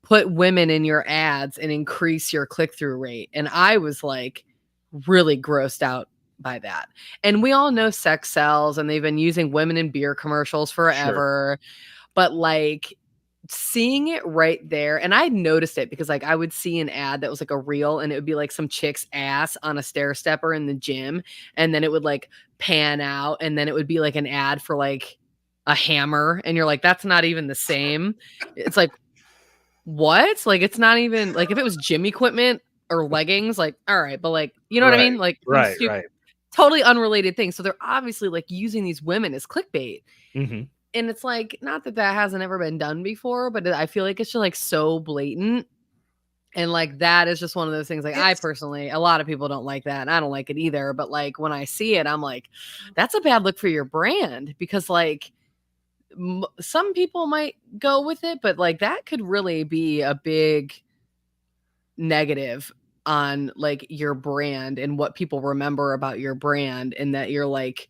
put women in your ads and increase your click-through rate. And I was like really grossed out by that. And we all know sex sells, and they've been using women in beer commercials Sure. forever. But like seeing it right there, and I noticed it because like I would see an ad that was like a reel, and it would be like some chick's ass on a stair stepper in the gym, and then it would like pan out, and then it would be like an ad for like a hammer, and you're like, that's not even the same. It's like, what? Like, it's not even like if it was gym equipment or leggings, like, all right, but like, you know what I Right. mean? Like some Right. stupid, Right. totally unrelated thing. So they're obviously like using these women as clickbait. Mm-hmm. And it's like, not that that hasn't ever been done before, but I feel like it's just like so blatant. And like that is just one of those things. Like I It's personally, a lot of people don't like that. And I don't like it either. But like when I see it, I'm like, that's a bad look for your brand because like some people might go with it, but like that could really be a big negative on like your brand and what people remember about your brand, and that you're like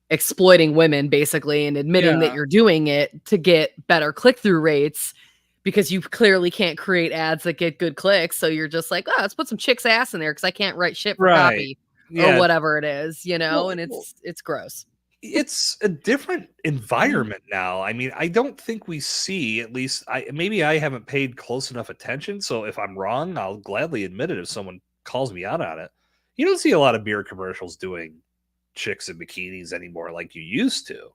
exploiting women basically and admitting that yeah. you're doing it to get better click-through rates because you clearly can't create ads that get good clicks. So you're just like, oh, let's put some chick's ass in there because I can't write shit for Right. copy or Yeah. whatever it is, you know, Well, and well, it's gross. it's a different environment now. I mean, I don't think we see, at least maybe I haven't paid close enough attention. So if I'm wrong, I'll gladly admit it if someone calls me out on it. You don't see a lot of beer commercials doing chicks in bikinis anymore like you used to.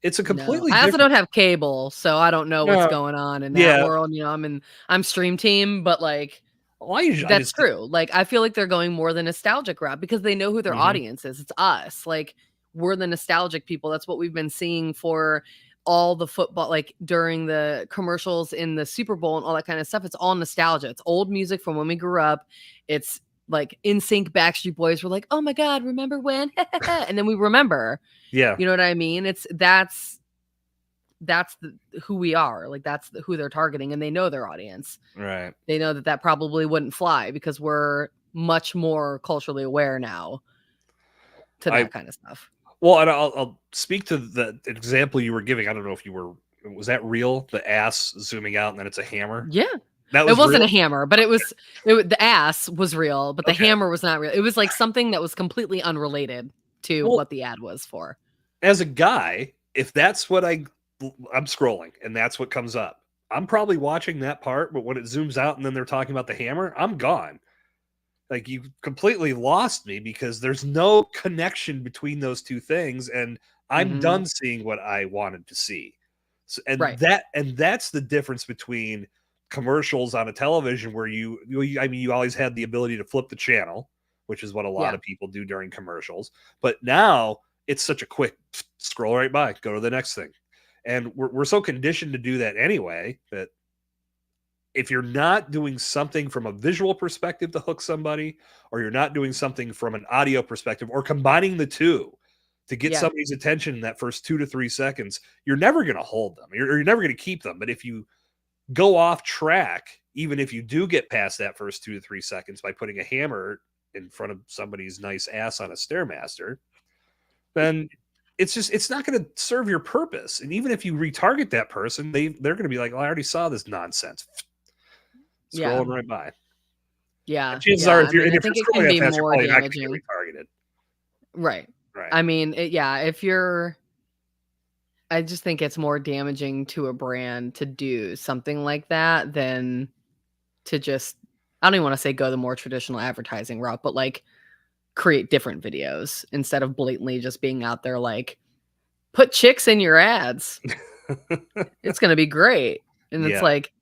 It's a No, completely I also different. don't have cable, so I don't know what's No, going on in that yeah. world. You know, I'm stream team, but like Well, I usually I that's just true. Like, I feel like they're going more the nostalgic route because they know who their Mhm. audience is. It's us. Like, we're the nostalgic people. That's what we've been seeing for all the football, like during the commercials in the Super Bowl and all that kind of stuff. It's all nostalgia. It's old music from when we grew up. It's like in sync Backstreet Boys were like, oh my God, remember when? And then we remember. Yeah. You know what I mean? That's who we are. Like that's who they're targeting, and they know their audience. Right. They know that that probably wouldn't fly because we're much more culturally aware now to I that kind of stuff. Well, and I'll speak to the example you were giving. I don't know if you were was that real? The ass zooming out and then it's a hammer. Yeah. That It was wasn't a real. hammer, but the ass was real, but the Okay. hammer was not real. It was like something that was completely unrelated to Well, what the ad was for. as a guy, if that's what I'm scrolling and that's what comes up, I'm probably watching that part. But when it zooms out and then they're talking about the hammer, I'm gone. Like you completely lost me because there's no connection between those two things, and I'm Mhm. done seeing what I wanted to see. So, Right. and that's the difference between commercials on a television where I mean you always had the ability to flip the channel, which is what a lot Yeah. of people do during commercials, but now it's such a quick scroll right by, go to the next thing. And we're so conditioned to do that anyway that if you're not doing something from a visual perspective to hook somebody, or you're not doing something from an audio perspective, or combining the two to get Yeah. somebody's attention in that first 2 to 3 seconds, you're never going to hold them. You're never going to keep them. But if you go off track, even if you do get past that first 2 to 3 seconds by putting a hammer in front of somebody's nice ass on a stairmaster, then it's not going to serve your purpose. And even if you retarget that person, they're going to be like, well, I already saw this nonsense, Yeah. scrolling right by. And Yeah. chances Yeah. are, I mean, I if think it you're scrolling can that be fast, you're more probably not going to get damaging. retargeted. Right. Right. I mean, yeah, if you're I just think it's more damaging to a brand to do something like that than to just I don't even want to say go the more traditional advertising route, but like create different videos instead of blatantly just being out there like, put chicks in your ads. It's going to be great. And it's Yeah, like,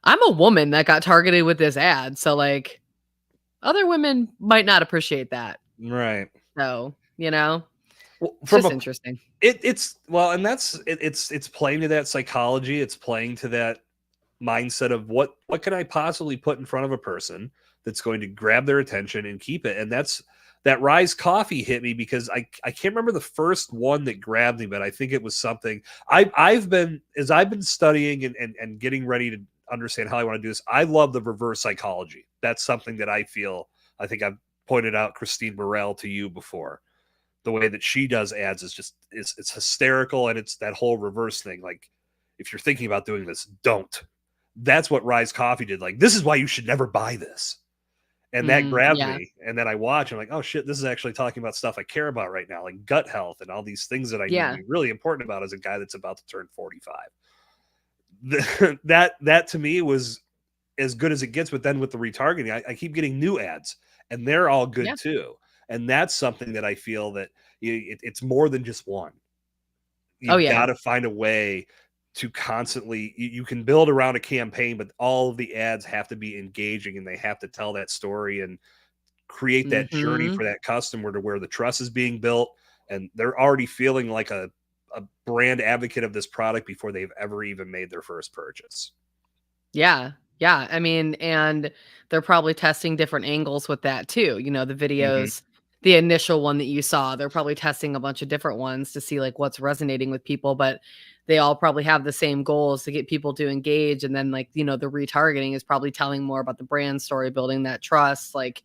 I'm a woman that got targeted with this ad. So, like, other women might not appreciate that. right. So, Well, it's from just a interesting. it's well, and it's playing to that psychology. It's playing to that mindset of what can I possibly put in front of a person that's going to grab their attention and keep it. And that's that Rise Coffee hit me because I can't remember the first one that grabbed me, but I think it was something I've been as I've been studying and getting ready to understand how I want to do this. I love the reverse psychology. That's something that I think I've pointed out Christine Burrell to you before. The way that she does ads is just it's hysterical, and it's that whole reverse thing. Like, if you're thinking about doing this, don't. That's what Rise Coffee did. Like, this is why you should never buy this. And that grabbed Yeah. me. And then I watch, and I'm like, oh shit, this is actually talking about stuff I care about right now, like gut health and all these things that I need to Yeah. be really important about as a guy that's about to turn 45. That to me was as good as it gets. But then with the retargeting, I keep getting new ads, and they're all Yeah. good too. And that's something that I feel that it's more than just one. Oh, You've yeah. got to find a way to constantly you can build around a campaign, but all of the ads have to be engaging, and they have to tell that story and create that journey Mhm. for that customer to where the trust is being built, and they're already feeling like a brand advocate of this product before they've ever even made their first purchase. Yeah. Yeah. I mean, and they're probably testing different angles with that too. The Mm-hmm. videos, the initial one that you saw, they're probably testing a bunch of different ones to see like what's resonating with people, but they all probably have the same goals to get people to engage. And then, like, the retargeting is probably telling more about the brand story, building that trust, like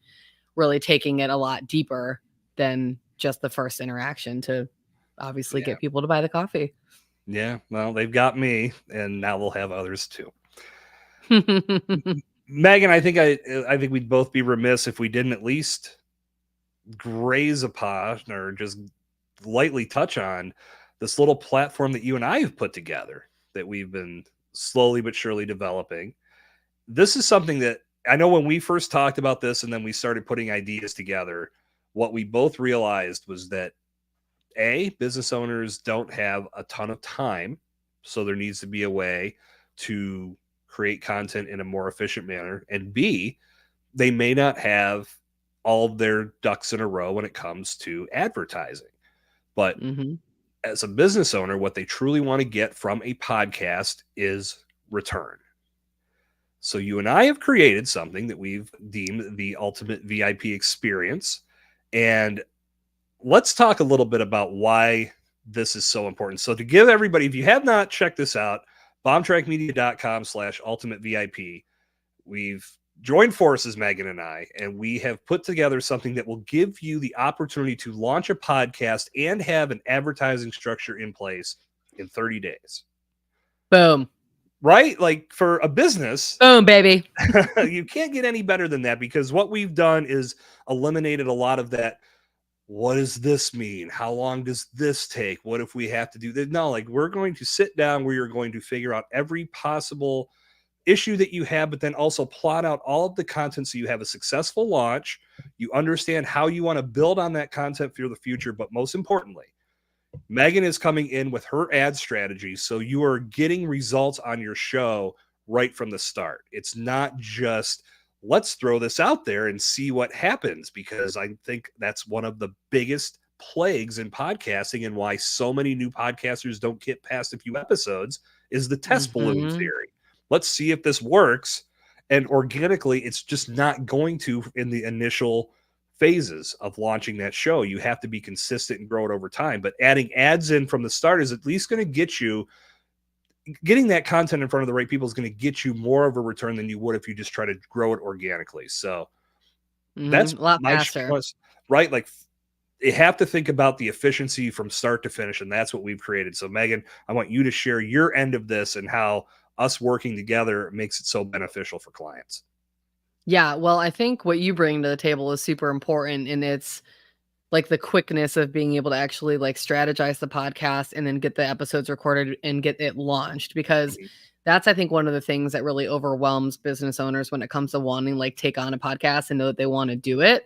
really taking it a lot deeper than just the first interaction to obviously Yeah. get people to buy the coffee. Yeah. Well, they've got me, and now they'll have others too. Megan, I think we'd both be remiss if we didn't at least graze upon or just lightly touch on this little platform that you and I have put together that we've been slowly but surely developing. This is something that I know when we first talked about this and then we started putting ideas together, what we both realized was that business owners don't have a ton of time. So there needs to be a way to create content in a more efficient manner. And B, they may not have all of their ducks in a row when it comes to advertising. But Mhm. as a business owner, what they truly want to get from a podcast is return. So you and I have created something that we've deemed the ultimate VIP experience. And let's talk a little bit about why this is so important. So to give everybody, if you have not checked this out, bombtrackmedia.com/ultimate VIP, we've joined forces, Megan and I, and we have put together something that will give you the opportunity to launch a podcast and have an advertising structure in place in 30 days. Boom. Right? Like, for a business, Boom, baby. you can't get any better than that, because what we've done is eliminated a lot of that. What does this mean? How long does this take? What if we have to do this? No, like, we're going to sit down where you're going to figure out every possible issue that you have, but then also plot out all of the content so you have a successful launch. You understand how you want to build on that content for the future, but most importantly, Megan is coming in with her ad strategy, so you are getting results on your show right from the start. It's not just let's throw this out there and see what happens, because I think that's one of the biggest plagues in podcasting, and why so many new podcasters don't get past a few episodes is the test balloon Mhm. theory. Let's see if this works. And organically, it's just not going to in the initial phases of launching that show. You have to be consistent and grow it over time. But adding ads in from the start is at least going to get you getting that content in front of the right people is going to get you more of a return than you would if you just try to grow it organically. So that's Mhm. A lot my faster. right. Like, you have to think about the efficiency from start to finish, and that's what we've created. So Megan, I want you to share your end of this and how us working together makes it so beneficial for clients. Yeah, well, I think what you bring to the table is super important, and it's like the quickness of being able to actually like strategize the podcast and then get the episodes recorded and get it launched, because Mhm. that's, I think, one of the things that really overwhelms business owners when it comes to wanting like take on a podcast and know that they want to do it.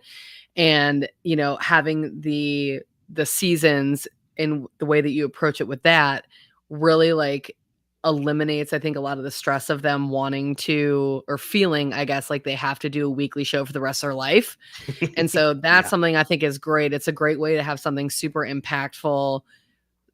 And, having the seasons in the way that you approach it with that really like eliminates, I think, a lot of the stress of them wanting to, or feeling, I guess, like they have to do a weekly show for the rest of their life. And so that's Yeah. something I think is great. It's a great way to have something super impactful,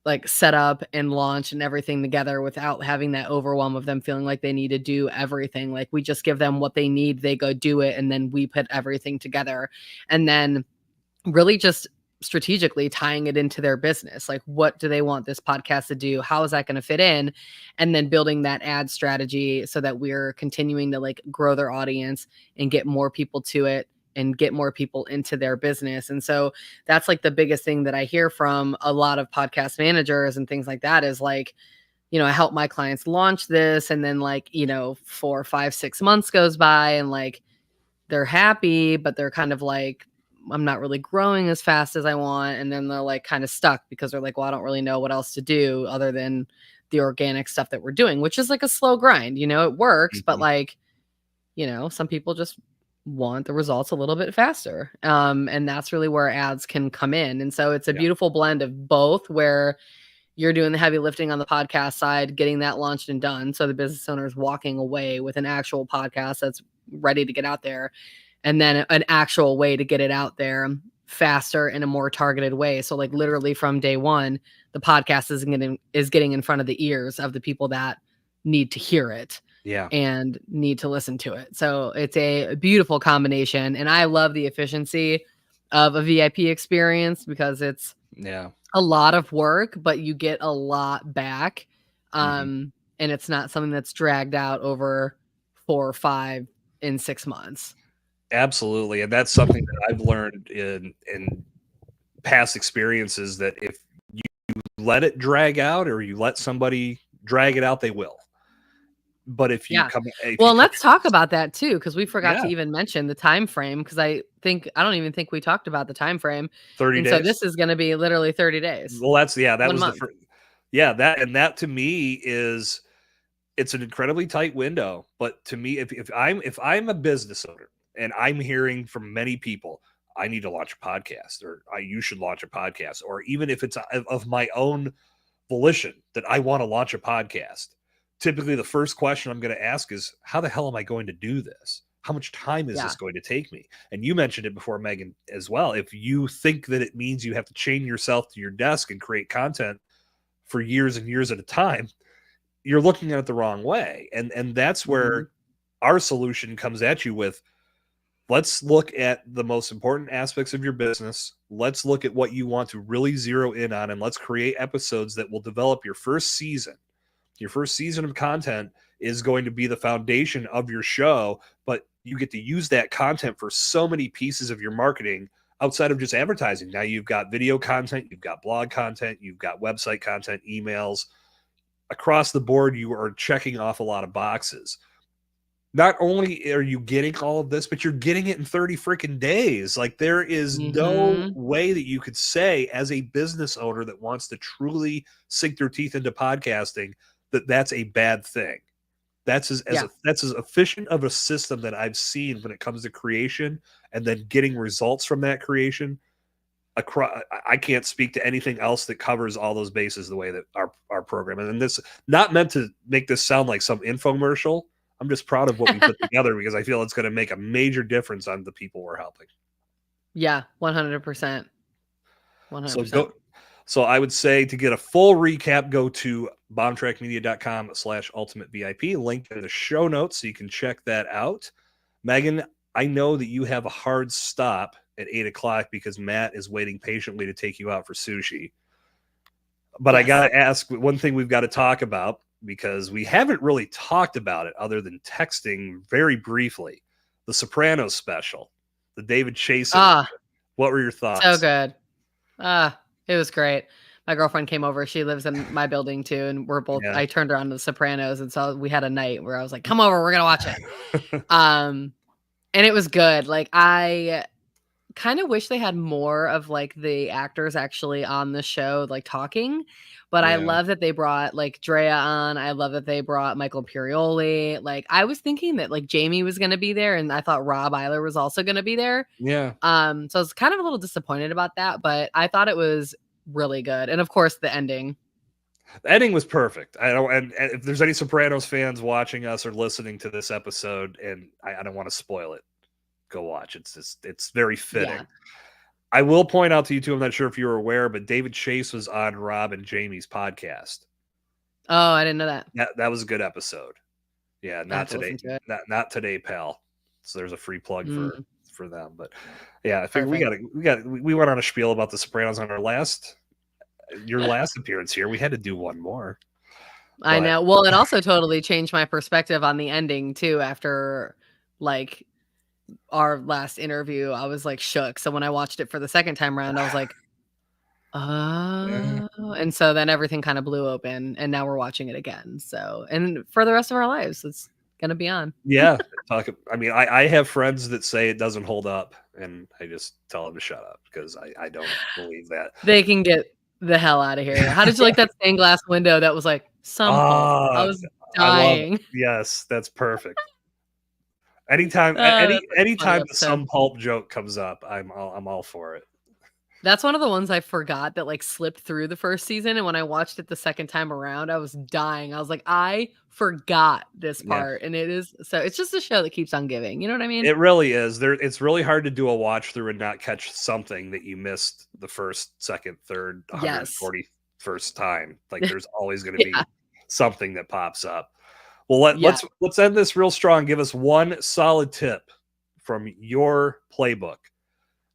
like set up and launch and everything together without having that overwhelm of them feeling like they need to do everything. Like we just give them what they need, they go do it, and then we put everything together. And then really just strategically tying it into their business. Like, what do they want this podcast to do? How is that going to fit in? And then building that ad strategy so that we're continuing to like grow their audience and get more people to it and get more people into their business. And so that's like the biggest thing that I hear from a lot of podcast managers and things like that is like, I help my clients launch this. And then like, 4, 5, 6 months goes by and like, they're happy, but they're kind of like, I'm not really growing as fast as I want. And then they're like kind of stuck because they're like, well, I don't really know what else to do other than the organic stuff that we're doing, which is like a slow grind. It works, but like, some people just want the results a little bit faster. And that's really where ads can come in. And so it's a Yeah. beautiful blend of both where you're doing the heavy lifting on the podcast side, getting that launched and done. So the business owner is walking away with an actual podcast that's ready to get out there, and then an actual way to get it out there faster in a more targeted way. So like literally from day one, the podcast is getting in front of the ears of the people that need to hear it Yeah. and need to listen to it. So it's a beautiful combination. And I love the efficiency of a VIP experience because it's a lot of work, but you get a lot back. And it's not something that's dragged out over 4 or 5 in 6 months. Absolutely. And that's something that I've learned in past experiences, that if you let it drag out or you let somebody drag it out, they will. But if you come, let's talk about that too, because we forgot to Yeah. even mention the time frame. Because I don't even think we talked about the time frame. 30 And days. so this is going to be literally 30 days. Well, that 1 was month. the first. Yeah, that to me is, it's an incredibly tight window. But to me, if I'm a business owner and I'm hearing from many people, I need to launch a podcast, or you should launch a podcast, or even if it's of my own volition that I want to launch a podcast, typically the first question I'm going to ask is, how the hell am I going to do this? How much time is this going to take me? And you mentioned it before, Megan, as well. If you think that it means you have to chain yourself to your desk and create content for years and years at a time, you're looking at it the wrong way. And that's where our solution comes at you with, let's look at the most important aspects of your business. Let's look at what you want to really zero in on, and let's create episodes that will develop your first season. Your first season of content is going to be the foundation of your show, but you get to use that content for so many pieces of your marketing outside of just advertising. Now you've got video content, you've got blog content, you've got website content, emails. Across the board, you are checking off a lot of boxes. Not only are you getting all of this, but you're getting it in 30 freaking days. Like, there is no way that you could say, as a business owner that wants to truly sink their teeth into podcasting, that that's a bad thing. That's as efficient of a system that I've seen when it comes to creation and then getting results from that creation. I can't speak to anything else that covers all those bases the way that our program. And this, not meant to make this sound like some infomercial. I'm just proud of what we put together because I feel it's going to make a major difference on the people we're helping. Yeah, 100%. 100%. So I would say, to get a full recap, go to bombtrackmedia.com/ultimate VIP. Link in the show notes so you can check that out. Megan, I know that you have a hard stop at 8:00 because Matt is waiting patiently to take you out for sushi. But I got to ask, one thing we've got to talk about, because we haven't really talked about it other than texting very briefly. The Sopranos special, the David Chase. What were your thoughts? So good. It was great. My girlfriend came over. She lives in my building too. And we're both, I turned her on to The Sopranos. And so we had a night where I was like, come over, we're going to watch it. And it was good. Like, kind of wish they had more of like the actors actually on the show, like talking. But I Yeah. love that they brought like Drea on. I love that they brought Michael Imperioli. Like I was thinking that like Jamie was going to be there, and I thought Rob Eiler was also going to be there. Yeah. So I was kind of a little disappointed about that, but I thought it was really good. And of course, the ending. The ending was perfect. I don't, and if there's any Sopranos fans watching us or listening to this episode, and I don't want to spoil it, go watch. It's very fitting. Yeah. I will point out to you too, I'm not sure if you were aware, but David Chase was on Rob and Jamie's podcast. Oh, I didn't know that. That was a good episode. Yeah, I not have to today. listen to it. Not today, pal. So there's a free plug for them. But yeah, I think Perfect. we went on a spiel about the Sopranos on your last appearance here. We had to do one more. I know. Well, it also totally changed my perspective on the ending too after like our last interview. I was like shook. So when I watched it for the second time around, I was like, Yeah. oh. And so then everything kind of blew open, and now we're watching it again. So, and for the rest of our lives, it's going to be on. Yeah. I mean, I have friends that say it doesn't hold up, and I just tell them to shut up because I don't believe that. They can get the hell out of here. How did you like that stained glass window that was like some pulp? I was I love it. dying. Yes, that's perfect. Anytime That's a funny anytime the episode. some pulp joke comes up, I'm all for it. That's one of the ones I forgot that like slipped through the first season, and when I watched it the second time around, I was dying. I was like, I forgot this Yeah. part, and it's just a show that keeps on giving. You know what I mean? It really is. It's really hard to do a watch through and not catch something that you missed the first, second, third, Yes. 141st time. Like there's always going to be Yeah. something that pops up. Well, Yeah. let's end this real strong. Give us one solid tip from your playbook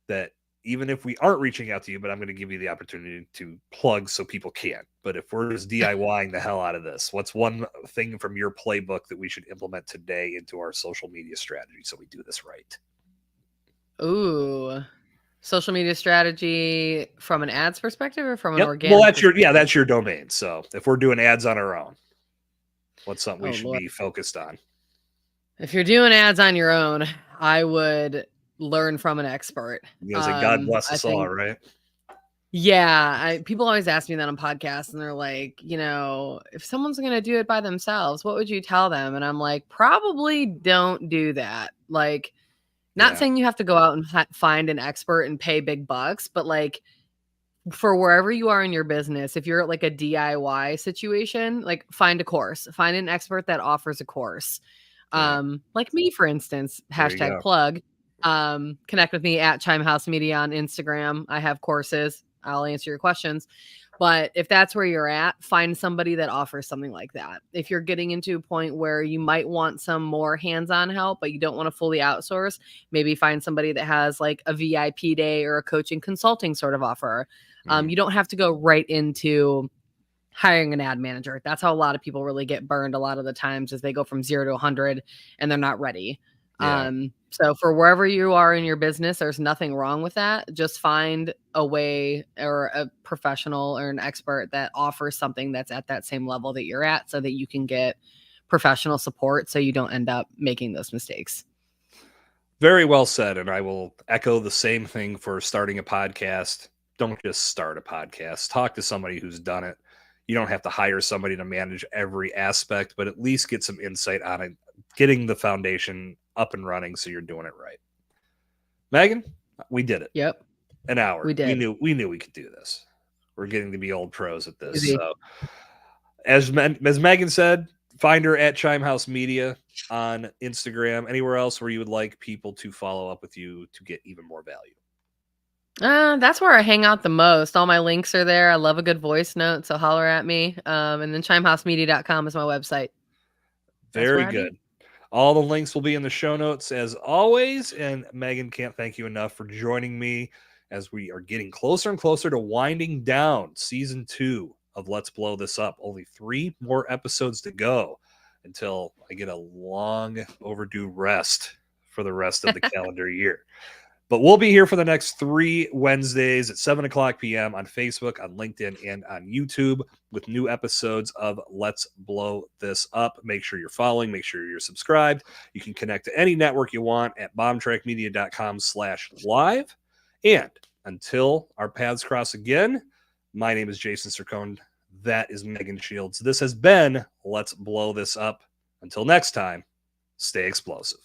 that even if we aren't reaching out to you, but I'm going to give you the opportunity to plug so people can. But if we're just DIYing the hell out of this, what's one thing from your playbook that we should implement today into our social media strategy so we do this right? Ooh. Social media strategy from an ads perspective or from an Yep. organic Well, that's your domain. So if we're doing ads on our own, what's something we should Lord. be focused on? If you're doing ads on your own, I would learn from an expert. Because God bless I us all, think, right? yeah, people always ask me that on podcasts, and they're like, if someone's going to do it by themselves, what would you tell them? And I'm like, probably don't do that. Like, not saying you have to go out and find an expert and pay big bucks, but like for wherever you are in your business, if you're at like a DIY situation, like find a course, find an expert that offers a course. Like me, for instance, hashtag plug, connect with me at Chime House Media on Instagram. I have courses. I'll answer your questions. But if that's where you're at, find somebody that offers something like that. If you're getting into a point where you might want some more hands-on help, but you don't want to fully outsource, maybe find somebody that has like a VIP day or a coaching consulting sort of offer. You don't have to go right into hiring an ad manager. That's how a lot of people really get burned a lot of the times, is they go from 0 to 100 and they're not ready. Yeah. So for wherever you are in your business, there's nothing wrong with that. Just find a way or a professional or an expert that offers something that's at that same level that you're at, so that you can get professional support so you don't end up making those mistakes. Very well said. And I will echo the same thing for starting a podcast. Don't just start a podcast. Talk to somebody who's done it. You don't have to hire somebody to manage every aspect, but at least get some insight on it, getting the foundation up and running so you're doing it right. Megan, we did it. Yep. An hour. We did. We knew we could do this. We're getting to be old pros at this. Easy. So as Megan said, find her at Chime House Media on Instagram. Anywhere else where you would like people to follow up with you to get even more value? That's where I hang out the most. All my links are there. I love a good voice note, so holler at me. And then chimehousemedia.com is my website. Very good. All the links will be in the show notes as always. And Megan, can't thank you enough for joining me as we are getting closer and closer to winding down season 2 of Let's Blow This Up. Only 3 more episodes to go until I get a long overdue rest for the rest of the calendar year. But we'll be here for the next 3 Wednesdays at 7 o'clock p.m. on Facebook, on LinkedIn, and on YouTube with new episodes of Let's Blow This Up. Make sure you're following. Make sure you're subscribed. You can connect to any network you want at bombtrackmedia.com/live. And until our paths cross again, my name is Jason Sircone. That is Megan Shields. This has been Let's Blow This Up. Until next time, stay explosive.